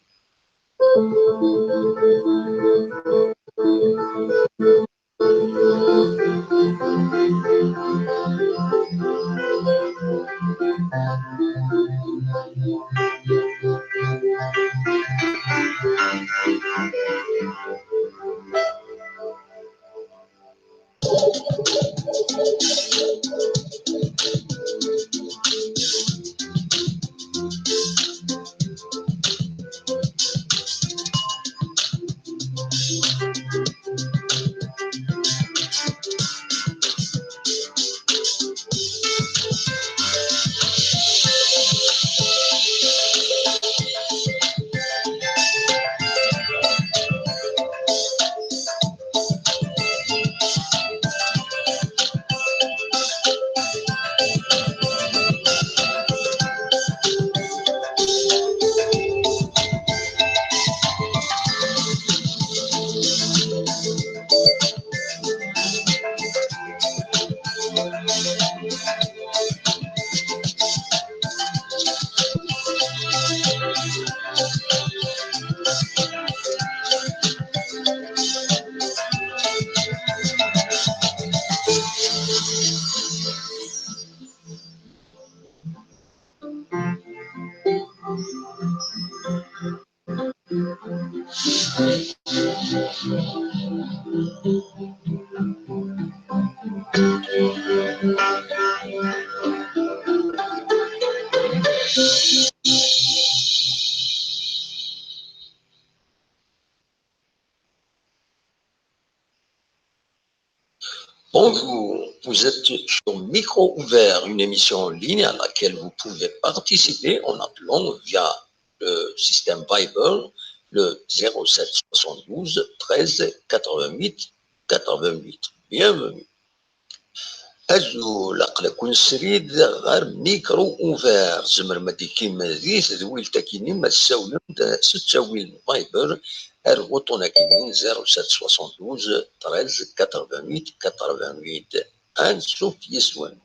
Bon, vous êtes sur Micro Ouvert, une émission en ligne à laquelle vous pouvez participer en appelant via le système Viber, le 07 72 13 88 88. Bienvenue. أجو لقلكون سريد غير ميكرو اوفير زمر ما دي كيما ذي ذويل تاكيني ما تساولم ستاويل فايبر ارغوطونا كينين 0772 13 88 88 انسوف يسون.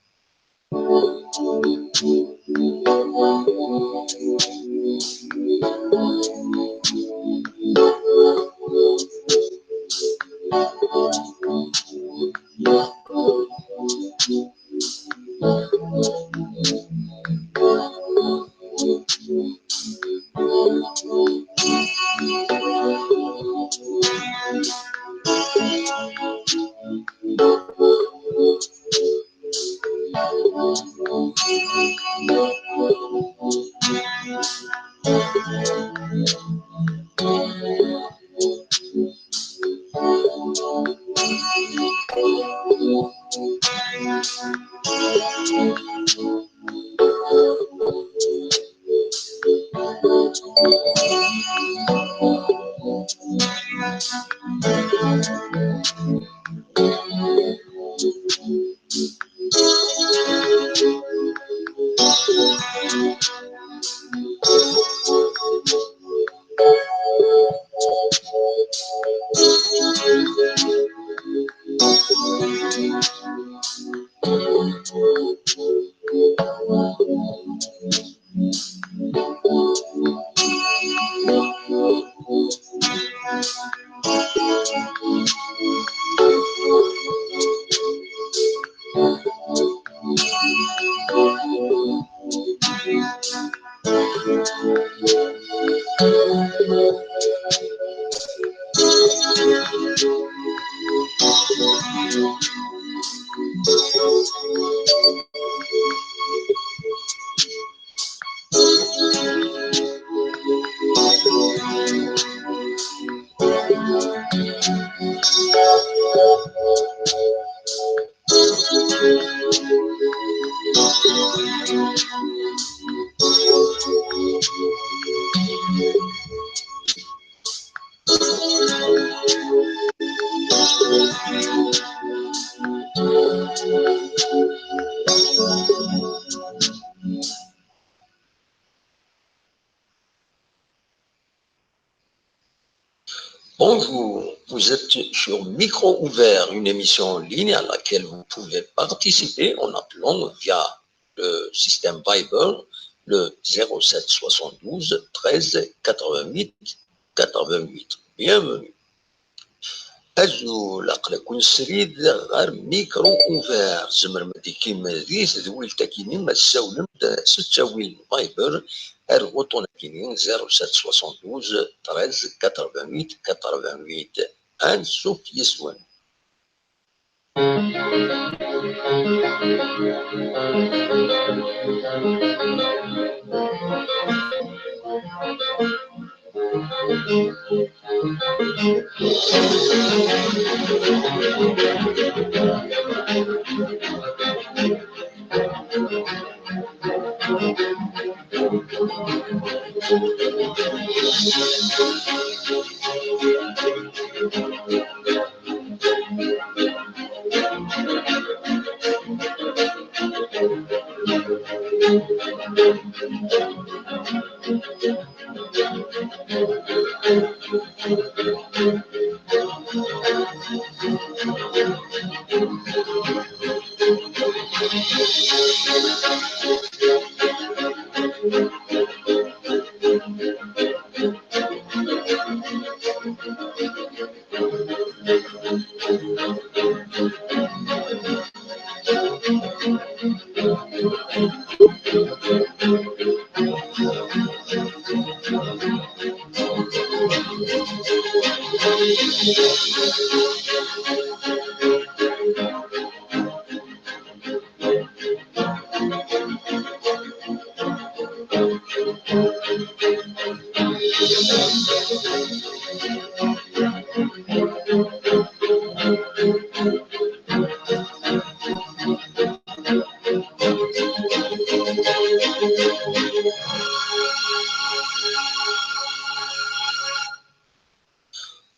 Bon, vous êtes sur Micro Ouvert, une émission en ligne à laquelle vous pouvez participer en appelant via le système Viber, le 07 72 13 88 88. Bienvenue. أجو لقلكون سريد غير ميكرو اوفير زمر ما دي كيما ذي ذويل تاكيني ما تساولم ستاويل فايبر ارغوطونا كينين 07 72 13 88 88 انسوف يسون.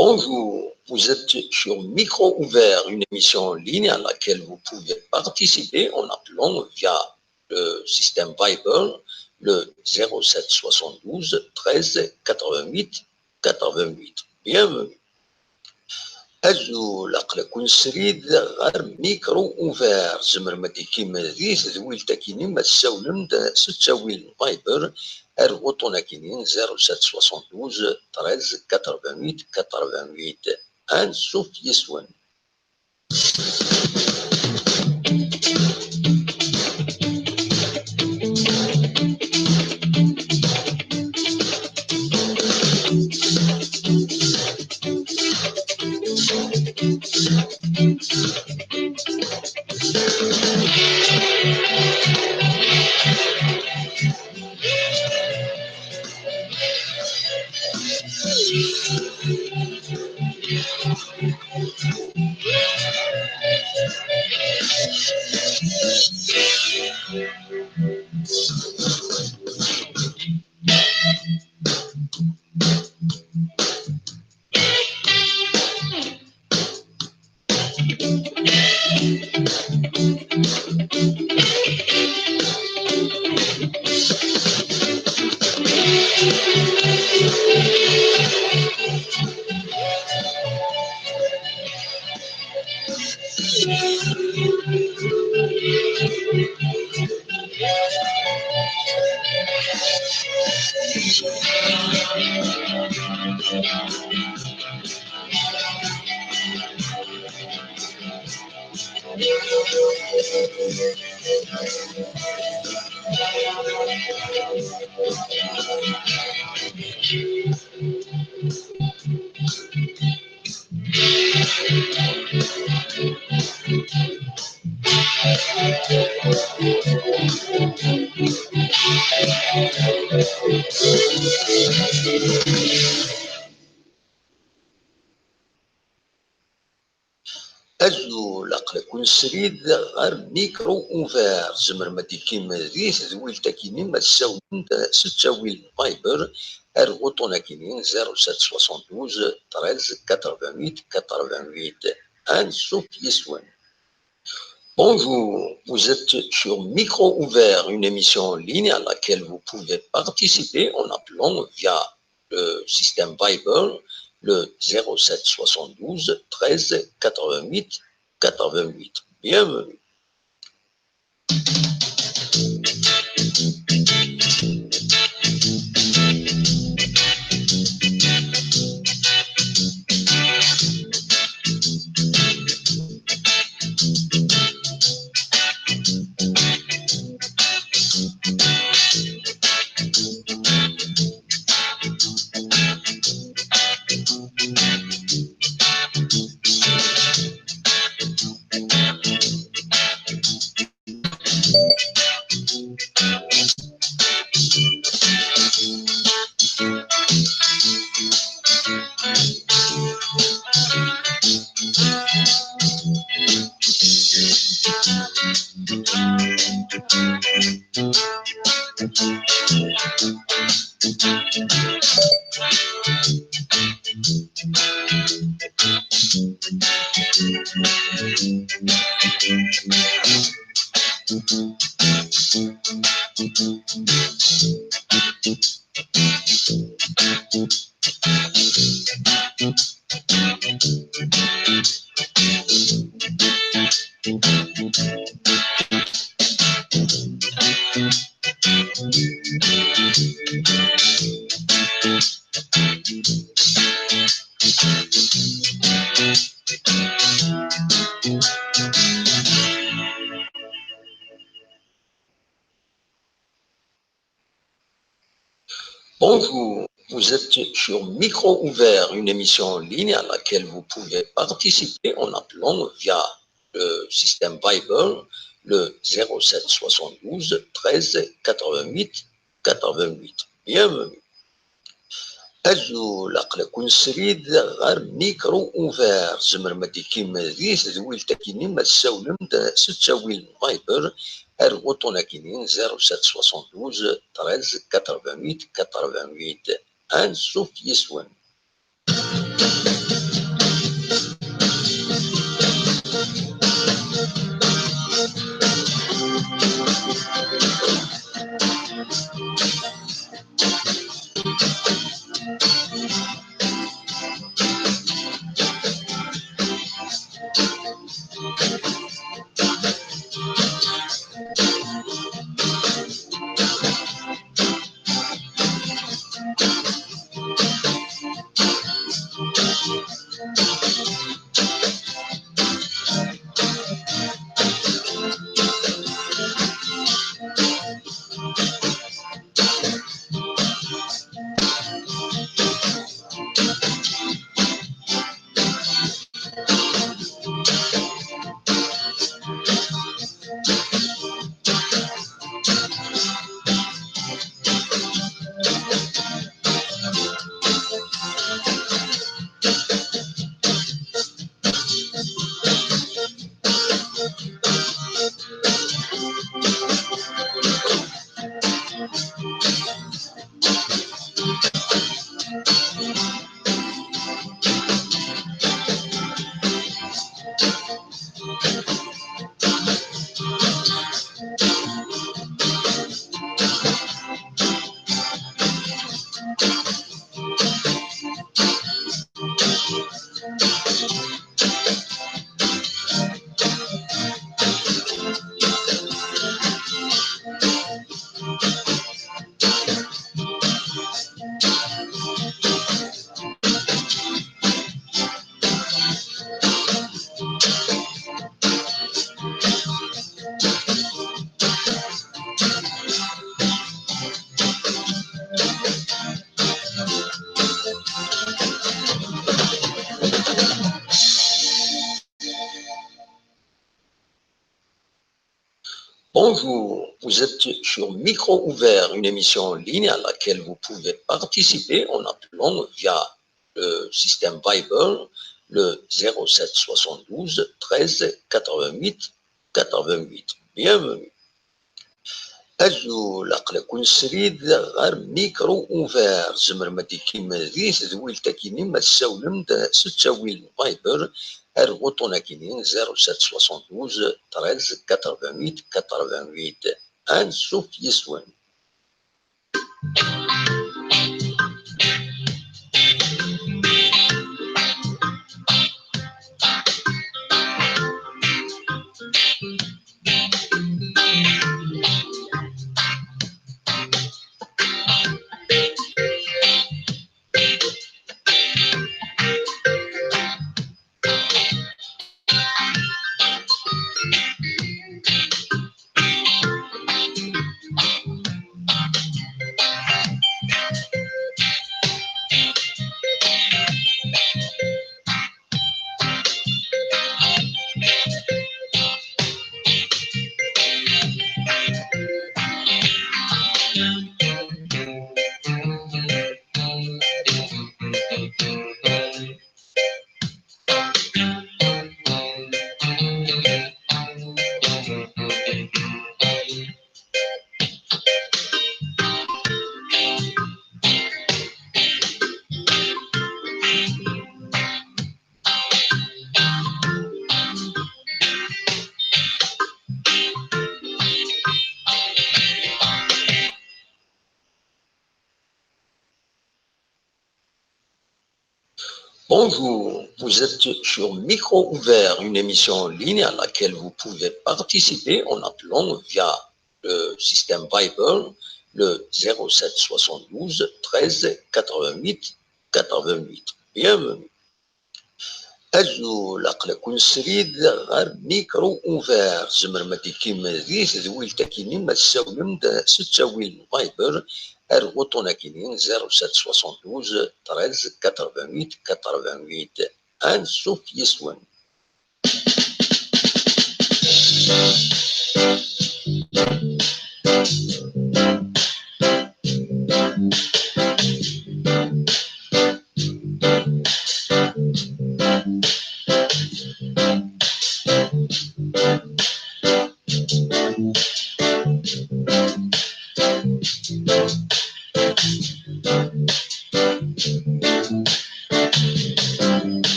Bonjour, vous êtes sur Micro Ouvert, une émission en ligne à laquelle vous pouvez participer en appelant via le système Viber le 07 72 13 88 88. Bienvenue. أجو لقلكون سريد غير ميكرو اوفير زمر مدي كيما ذي ذويل تاكيني ما تساولن ستساويل فايبر ارغوطونا كينين 0772 13 88 88 انسوف يسون. أجو لقلكون سريد غير ميكرو اوفير زمر مدي كيما ذي ذويل تاكيني ما تساويل ستساويل فايبر ارغوطونا كينين 0772 13 88 88 انسوف يسون. Bonjour, vous êtes sur Micro Ouvert, une émission en ligne à laquelle vous pouvez participer en appelant via le système Viber le 07 72 13 88 88. Bienvenue. Bon, vous êtes sur Micro Ouvert, une émission en ligne à laquelle vous pouvez participer en appelant via le système Viber le 07 72 13 88 88. Bienvenue. أجو لقلكون سريد غير ميكرو أوفير زمر مدي كيما ذيث ذويل تاكيني ما تساولم ستساويل فايبر أرغوطونا كينين 0772 13 88 88 أنسوف يسون. Bonjour, vous êtes sur Micro Ouvert, une émission en ligne à laquelle vous pouvez participer en appelant via le système Viber le 07 72 13 88 88. Bienvenue. أجو لقلكون سريد غير ميكرو أوفير زمر مدي كيما ذيث ذويل تاكيني ما تساولم ستساويل فايبر أرغوطونا كينين 07 72 13 88 88 أنسوف يسون. Bonjour, vous êtes sur Micro Ouvert, une émission en ligne à laquelle vous pouvez participer en appelant via le système Viber, le 07 72 13 88 88. Bienvenue. أجو لقلكون سريد غير ميكرو أوفير زمر ما كيما ذيث ذويل تاكينين ما تساولم دا ستساويل فايبر أرغوطونا كينين 07 72 13 88 88 أن سوف يسون.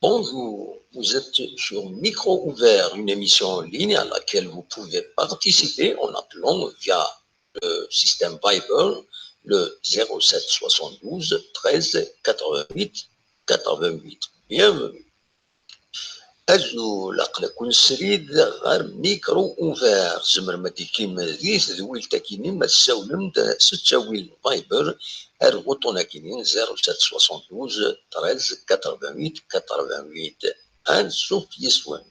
Bonjour, vous êtes sur Micro Ouvert, une émission en ligne à laquelle vous pouvez participer en appelant via le système Viber, le 07 72 13 88 88. Bienvenue. أجو لقلكون سريد غير ميكرو أوفير زمر ما كيما ذيث ذويل تاكينين ما تساولم دا ستساويل فايبر أرغوطونا كينين 07 72 13 88 88 أن سوف يسون.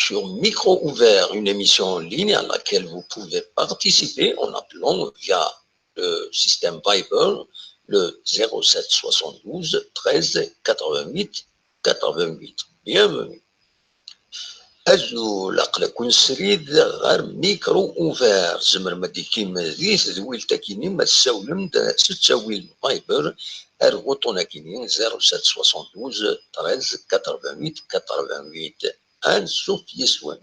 sur Micro Ouvert, une émission en ligne à laquelle vous pouvez participer en appelant via le système Viber le 07 72 13 88 88. Bienvenue. أجو لقلكون سريد غير ميكرو أوفير زمر ما دي كيما ذيث ذويل تاكيني ما تساولم دا ستساويل فايبر أرغوطونا كيني 0772 13 88 88 أنسوف يسوان.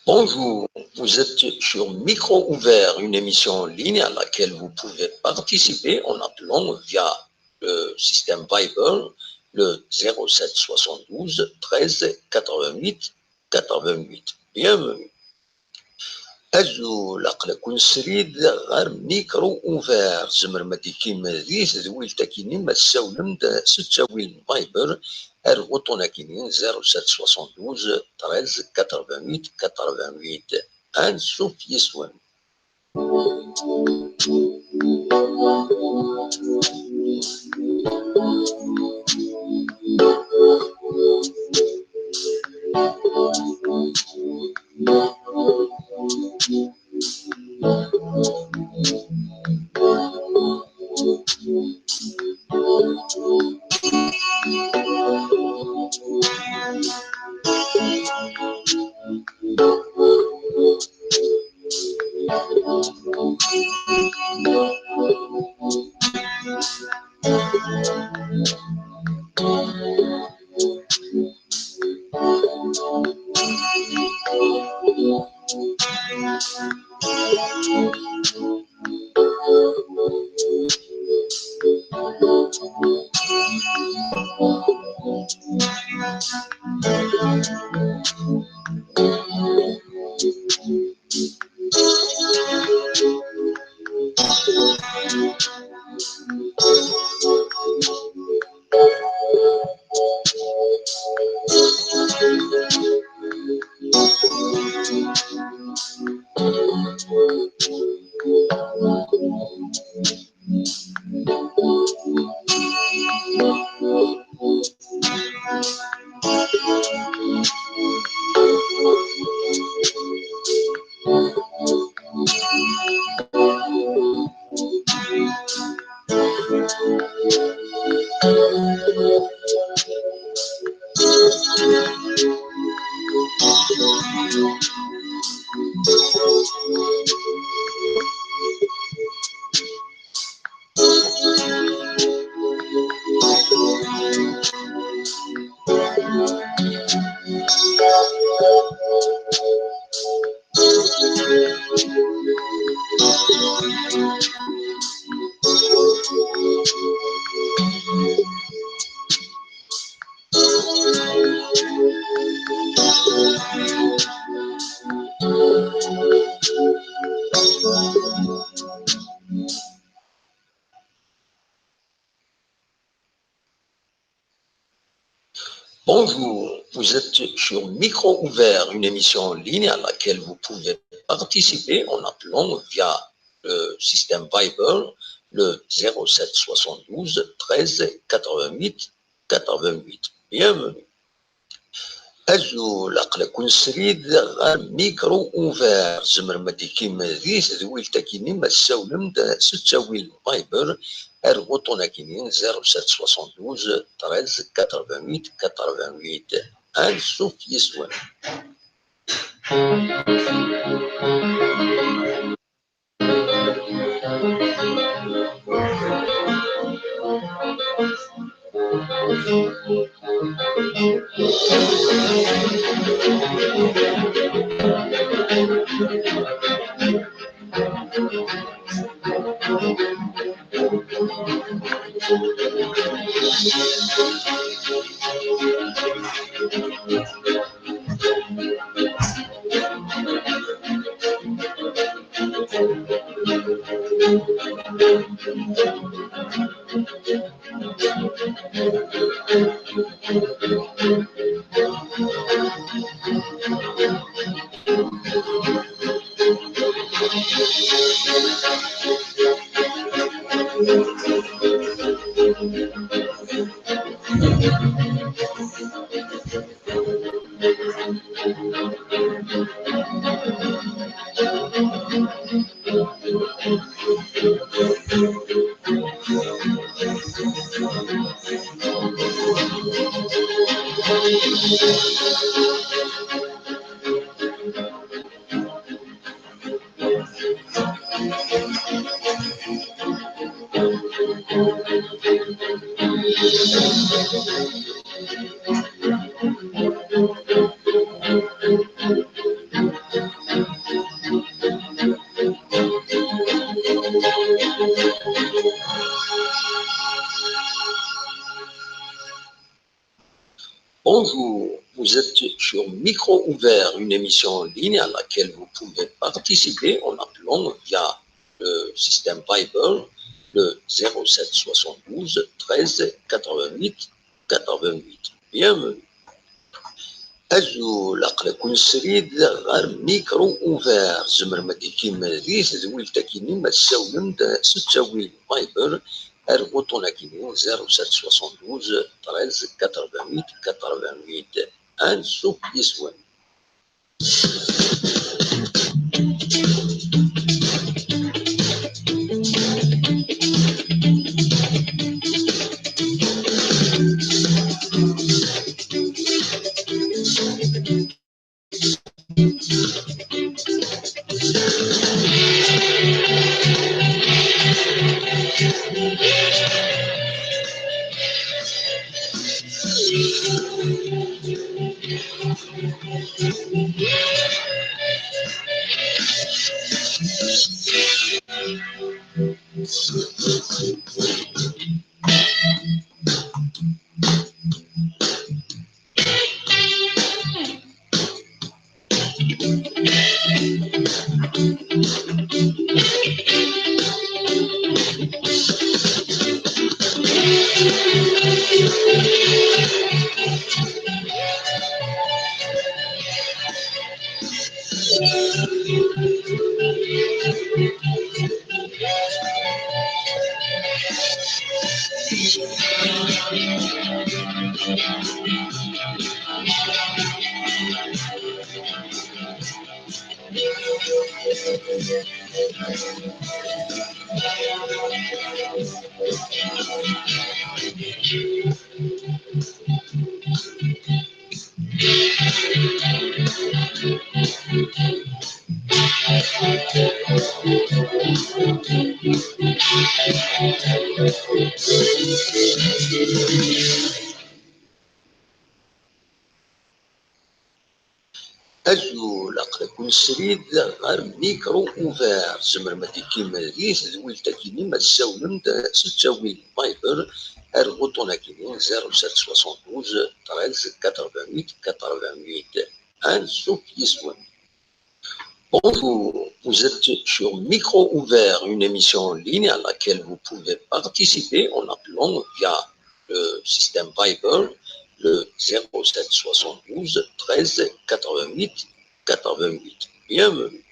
Bonjour, vous êtes sur Micro Ouvert, une émission en ligne à laquelle vous pouvez participer en appelant via le système Viber le 07 72 13 88 88. Bienvenue. أجو لقلكون سريد غير ميكرو أوفير زمر ما دي كيما ذيث ذويل تاكيني ما تساولم دا ستساويل فايبر أرغوطونا كيني 07 72 13 88 88 أنسوف يسوان. Bonjour, vous êtes sur Micro Ouvert, une émission en ligne à laquelle vous pouvez participer en appelant via le système Viber le 07 72 13 88 88. Bienvenue. أجو لقلكن سريد غير ميكرو اوفير زمر مدي كيما ذيس ذويل تاكيني ما تساولم دا ستاويل فايبر ارغوطونا كينين 0772 13 88 88 ان سوف يسوان. Bonjour, vous êtes sur Micro Ouvert, une émission en ligne à laquelle vous pouvez participer en appelant via le système Viber le 07 72 13 88 88. Bienvenue. أجو لقلكن سريد غير ميكرو اوفير زمر مدي كيما ذيس ذويل تاكيني ما تساولم دا ستاويل فايبر ارغوطونا كينين 07 72 13 88 88 ان سوف يسوان. أجو لقلكن سريد غير ميكرو اوفير زمر مدي كيما ذيس ذويل تاكيني ما تساولم دا ستاويل فايبر ارغوطونا كينين 07 72 13 88 88 sauf Yeswan. Bonjour, vous êtes sur Micro Ouvert, une émission en ligne à laquelle vous pouvez participer en appelant via le système Viber, le 07 72 13 88 88. Bienvenue.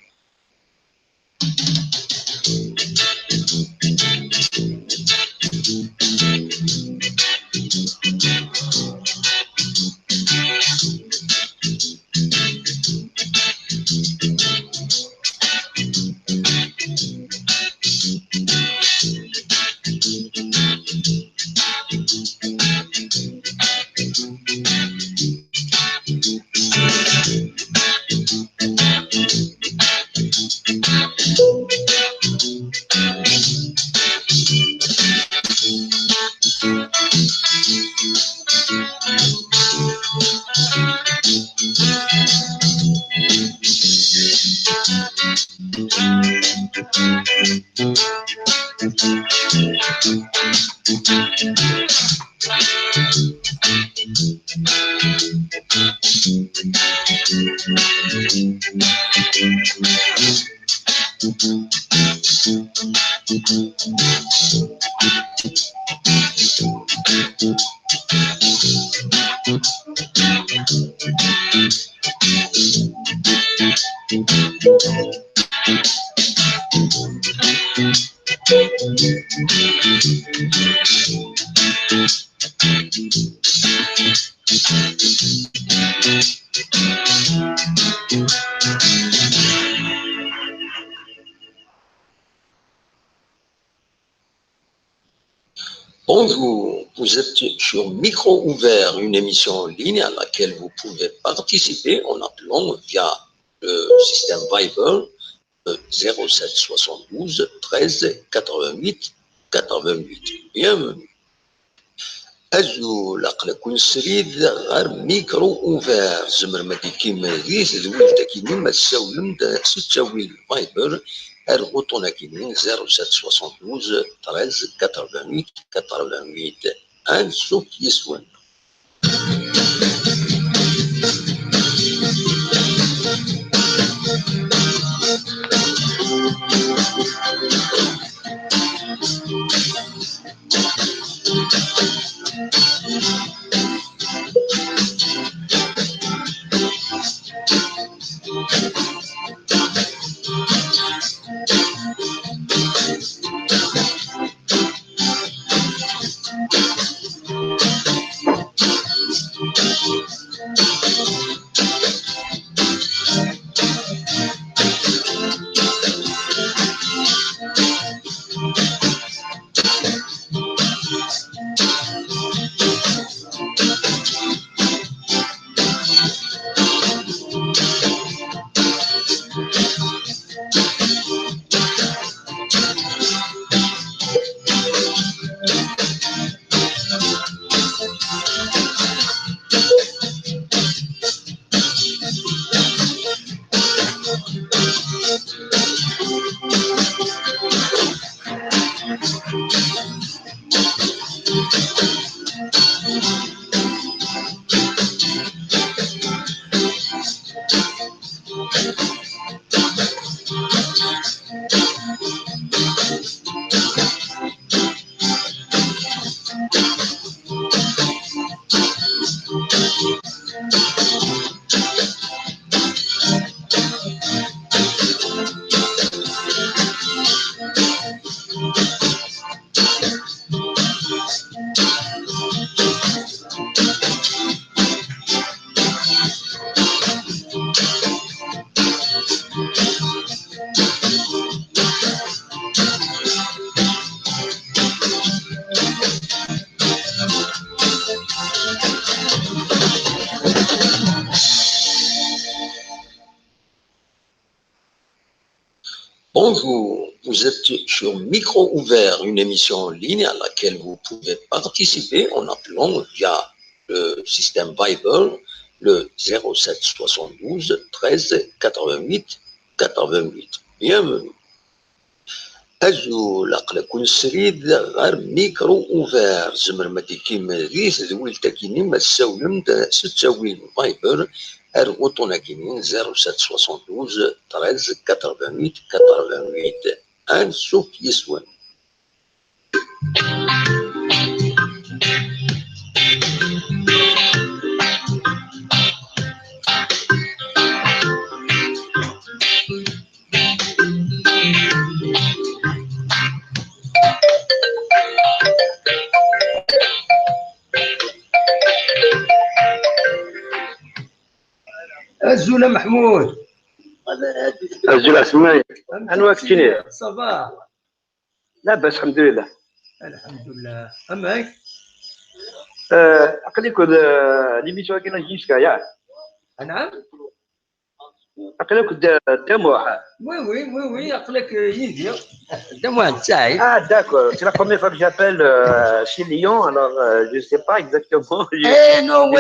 Bonjour, vous êtes sur Micro Ouvert, une émission en ligne à laquelle vous pouvez participer en appelant via le système Viber 07 72 13 88 88. Bienvenue. أجو لقلكون سريد غير ميكرو أوفير زمر ما كيما ذيث ذويل تاكيني ما تساولم ستاويل فايبر الغوطونا كيني 07 72 13 88 88 ان سوك يسون. Bonjour, vous êtes sur Micro Ouvert, une émission en ligne à laquelle vous pouvez participer en appelant via le système Viber, le 07 72 13 88 88. Bienvenue. أجو لقلكون سريد غير ميكرو أوفير زمر ما كيما ذيث ذويل تاكيني ما تساولم ستاويل فايبر روتونا كيمين 0772 13 88 88 ان سوق يسون. الزوله محمود. الزوله اسماء انواع كثير. صباح. لاباس الحمد لله. الحمد لله. اماك؟ اقليك ليميسيون كاينه جيسكا ياك؟ نعم. اقليك الدموع. وي اقلك يدي الدموع تاعي. D'accord, c'est la première fois que j'appelle chez Lyon, alors je ne sais pas exactement. ايه نو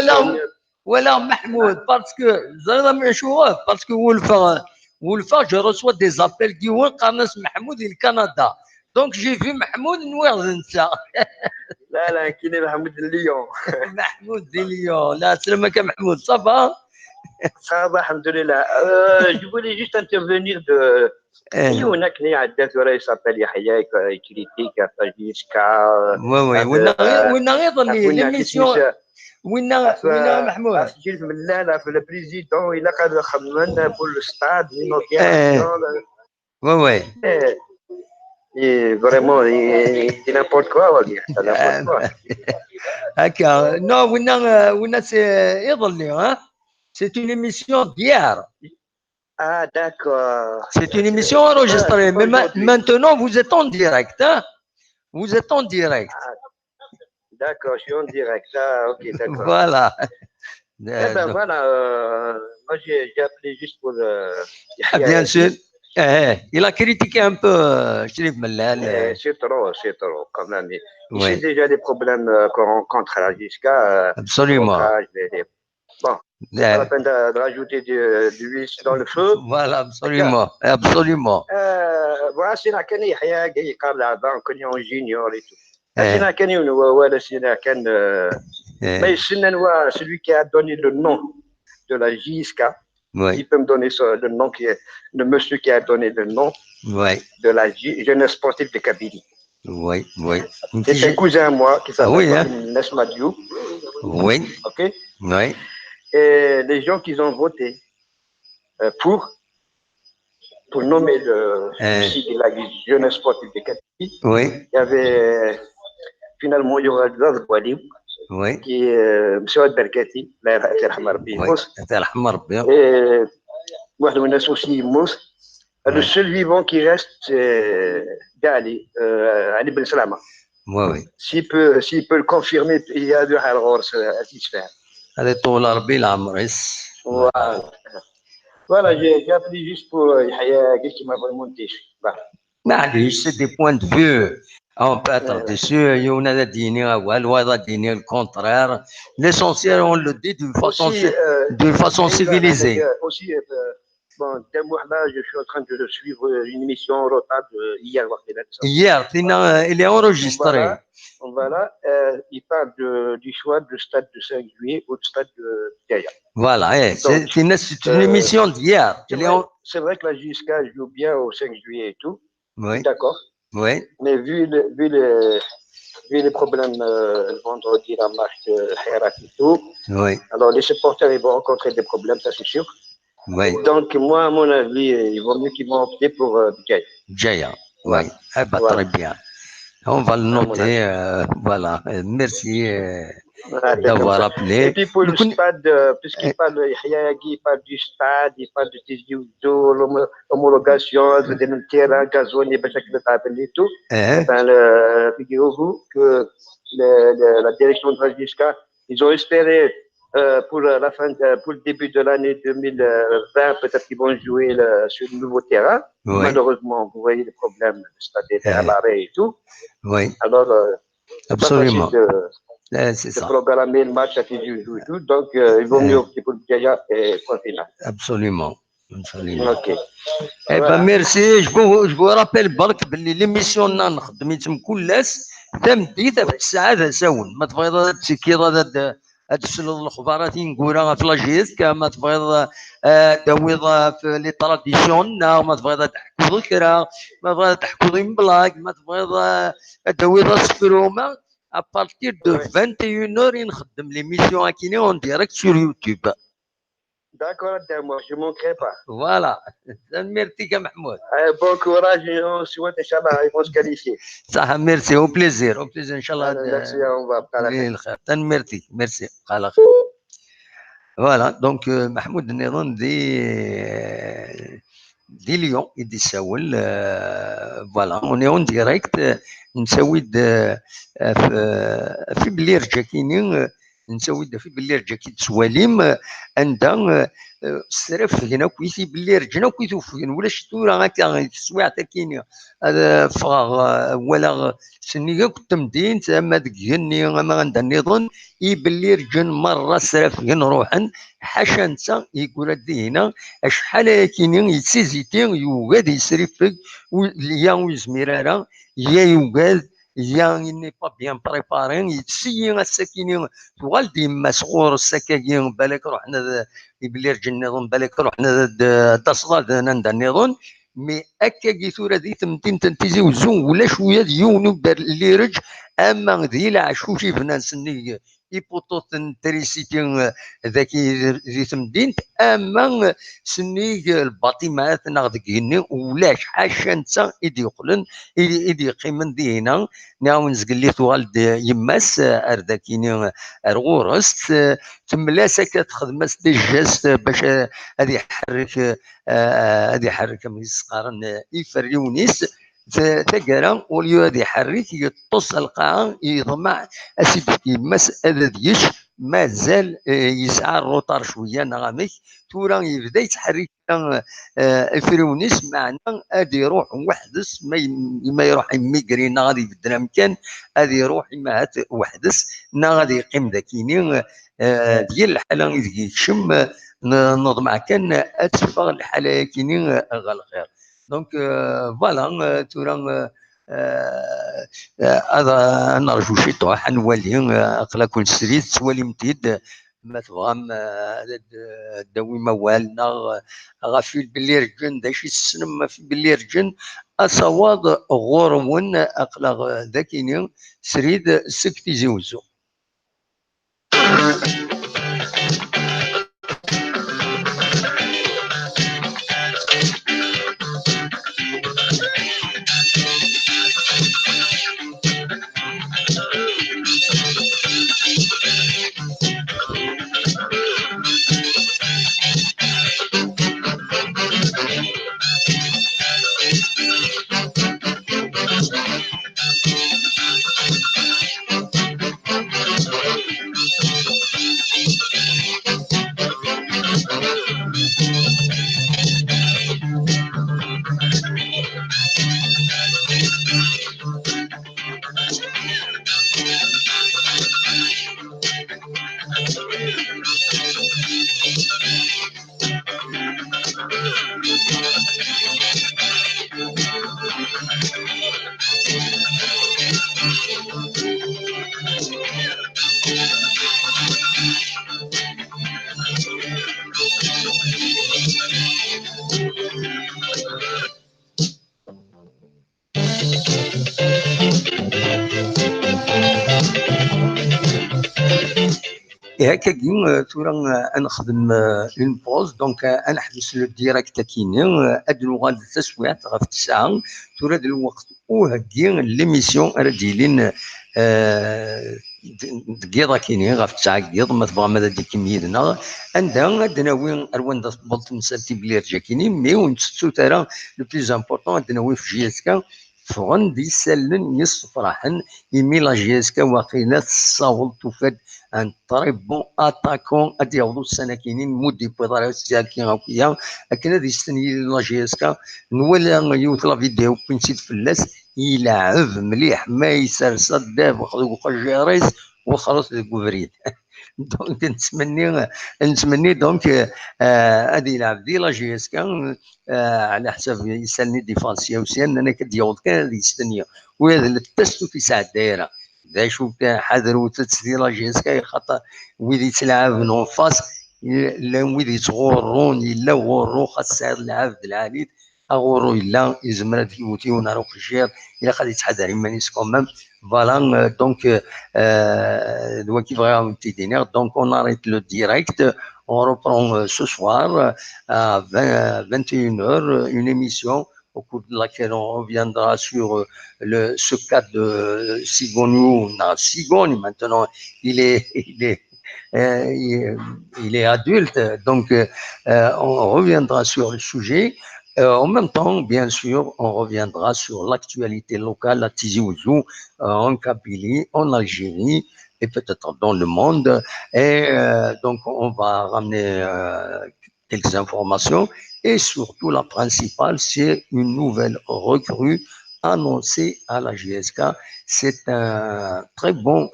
ولا محمود باسكو زاد مشهور باسكو ولفا جو ريسوا دي زابيل ديوان قناص محمود الكندا دونك جي في محمود نويض انت. لا كاين محمود ليون. محمود دي ليون. لا سلامك يا محمود. صافا صافا الحمد لله. Je voulais juste intervenir de هناك عدات ولا يسابيل يحيى كريتيك فاجيسكا. وي وين غير ليميسيون وين محمود؟ جيت من لا في البريزيدون الى قاد خممنا بول ستاد لينوغيراسيون. وي فريمون دي نابورت كوا ولا هكا. نو وين سي يظلي ها سي اون ايميسيون ديار. d'accord. C'est une émission enregistrée, mais maintenant vous êtes en direct, hein? Vous êtes en direct. D'accord, je suis en direct. Ok, d'accord. Voilà. Voilà, moi j'ai appelé juste pour... bien sûr. Il a critiqué un peu Chérif Mellal. C'est trop, quand même. Il sait déjà des problèmes qu'on rencontre à la JISCA. Absolument. Bon, c'est pas la peine de rajouter de l'huile dans le feu. Voilà, absolument. Voilà, c'est la canne, il y a là-bas, on connaît en junior et tout. C'est la canne, c'est la canne. Mais c'est celui qui a donné le nom de la JISCA. Il peut me donner le nom le monsieur qui a donné le nom de la jeunesse sportive de Kabylie. Oui. C'est un cousin à moi qui s'appelle Nesma Diou. Oui. Ok. Oui. Et les gens qui ont voté pour nommer le site de la jeunesse sportive de Kabylie, il y avait finalement il y aura Zaz Bouali, qui est M. Berkati, et moi je aussi Mouss. Le seul vivant qui reste, c'est Ali Ben Salama. S'il peut le confirmer, il y a de Halgor satisfaire. هذا طول ربي العمر. Voilà, j'ai appelé juste pour Yahya qui m'a remonté. معليش c'est des points de vue. On peut être dessus, il y en a des dîners, ou des dîners le contraire. L'essentiel, on le dit d'une façon civilisée. Aussi, bon, là, je suis en train de suivre une émission rotable hier. Hier, il est enregistré. Voilà, il parle du choix du stade du 5 juillet ou du stade de Gaïa. Voilà, c'est une émission d'hier. C'est vrai que la JISCA joue bien au 5 juillet et tout. Oui. D'accord. Oui. Mais vu les problèmes le vendredi, la marche de Herat et tout, alors les supporters ils vont rencontrer des problèmes, ça c'est sûr. Donc moi, à mon avis, il vaut mieux qu'ils vont opter pour Gaïa. Gaïa, oui. Très bien. On va le noter, voilà. Merci d'avoir appelé. Et puis pour le stade, puisqu'il parle de Yahya, il parle du stade, il parle de l'homologation, de terrain, gazon, et tout. Figurez-vous que la direction de la JISCA, ils ont espéré pour le début de l'année 2020, peut-être qu'ils vont jouer sur le nouveau terrain. Malheureusement, vous voyez les problèmes, le stade est à l'arrêt et tout. Alors, absolument. C'est ça. Programmer le match à qui joue et tout, donc il vaut mieux opter pour le Gaïa et point final. Absolument. Ok. Eh ben merci. Je vous rappelle برك باللي ليميسيون نخدم يتم كل تمديد في الساعه ساون ما تبغي تسكير هذا هاد السنة الخبارات نقولها في لاجيس كما تبغيض دويض في لي طراديسيون ما تبغيض تحكوض كرا ما تبغيض تحكوض بلاك ما تبغيض دويض سفروما ابارتير دو 21 اور نخدم ليميسيون هاكيني اون ديريكت سور يوتيوب. D'accord, moi, je ne manquerai pas. Voilà. Merci, Mahmoud. Bon courage et on souhaite, Inch'Allah, ils vont se qualifier. Ça, merci. Au plaisir, Inch'Allah. Merci, on va. Merci, merci. Voilà, donc Mahmoud نظن دي ليون يدي ساول فوالا اوني اون ديريكت نسوي في بلي رجع كاينين نسوي في بلي رجع كي تسواليم عندها السرف هنا كويسي بلي رجعنا كويسو فين ولا شتو راه هكا التسويع تا كاين هذا فراغ ولا سني كنت مدين تما دقني ما عندها نظن يبلي رجن مره سرف نروحن حاشا نتا يقول هادي هنا شحال كاينين يتسيزيتي يوغاد يسرفك يا ويزميرارا يا يوغاد يا ني با بيان بريبارين يتسيي الساكينين توال ديما صغور السكاكين بالك روحنا يبلي رجل نظن بالك روحنا تصداد نندا نظن مي اكا كيثورا دي تمتين تنتيزي وزون ولا شويه ديونو دار اللي رج اما ذي العشوشي فنان سني يبوطوط تريسيتي ذاكي ذي تمدين اما سني الباطمات ناخذ كيني ولا حاشا نتا يدي يقلن يدي قيمن دي هنا ناون زقلي توالد يماس ارداكيني ارغورست تملاس كتخدم دي جاست باش هذه يحرك هذه يحرك من السقارن يفريونيس تقرا وليو هذا يحرك يطص القاعه يضمع اسيدي يماس هذا ديش مازال يسعى الروتار شويه نغامك تورا يبدا يتحرك فريونيس معنا غادي يروح وحدس ما يروح يميكرينا غادي يبدل مكان غادي يروح يمهات وحدس نا غادي يقيم ذاكيني ديال الحاله يكشم نضمع كان اتفق الحاله كيني غالخير دونك فوالا تورا هذا نرجو شي طوح نولي اقلا كل سريت تولي متيد ما تبغام داوي موالنا غافي باللي رجن داشي السنم في باللي رجن اصواد غورون اقلا ذاكيني سريد سكتي زوزو. هكا كي تورا نخدم اون بوز دونك انا حبس لو ديريكت كيني ادلو غاد التسويات غف الساعه تورا الوقت وهكي ليميسيون راه دايرين دقيقه كيني غف الساعه دقيقه ما تبغى ماذا ديك كميدنا عندها دناوي اروان بولت نسالتي بلي رجع كيني مي ونسيتو ترى لو بليز امبورطون دناوي في جيسكا فغن دي سالن يصفرحن يمي لا جيسكا واقيلا تصاول تفاد ان طري بون اتاكون ادي يعوضوا السنه كاينين مودي بيضاريو سياكين هاكيا لكن هذه السنه لا جي اس كا نولا يوت لا فيديو كي نسيت فلاس يلعب مليح ما يسرس داب وخذ جيريس وخلص الكوفريد دونك نتمني دونك هذه يلعب دي لا جي اس كا على حساب يسالني ديفانسيا وسيان انا كديوض كان هذه السنه وهذا التست في ساعه دايره ذا شو حذروا تسدي لا جي اس كا خاطر ويدي يتلعب نون فاس لا ويدي يتغورون الا غورو خاص سعر العبد العالي اغورو الا يزمر ديوتي ونارو خجير الا غادي يتحضر يمانيس كومام فوالا دونك دوا كيف غاهم تيدينير دونك اون اريت لو ديريكت on reprend ce soir à 21h une émission au cours de laquelle on reviendra sur ce cas de Sigonu. Sigoni, maintenant, il est adulte, donc on reviendra sur le sujet. En même temps, bien sûr, on reviendra sur l'actualité locale à Tizi Ouzou, en Kabylie, en Algérie et peut-être dans le monde. Et donc, on va ramener quelques informations. Et surtout, la principale, c'est une nouvelle recrue annoncée à la GSK. C'est un très bon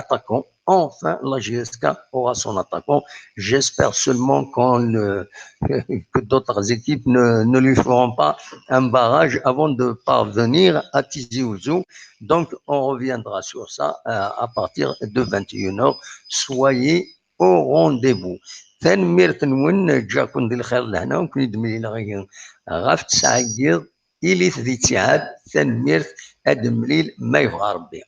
attaquant. Enfin, la GSK aura son attaquant. J'espère seulement que d'autres équipes ne lui feront pas un barrage avant de parvenir à Tizi Ouzou. Donc, on reviendra sur ça à partir de 21h. Soyez au rendez-vous. تنمير تنون جاكم ديال الخير لهنا وكون يدمي لنا غير غاف تسعير إلي ذي تيعاد تنمير هاد المليل ما يبغى ربي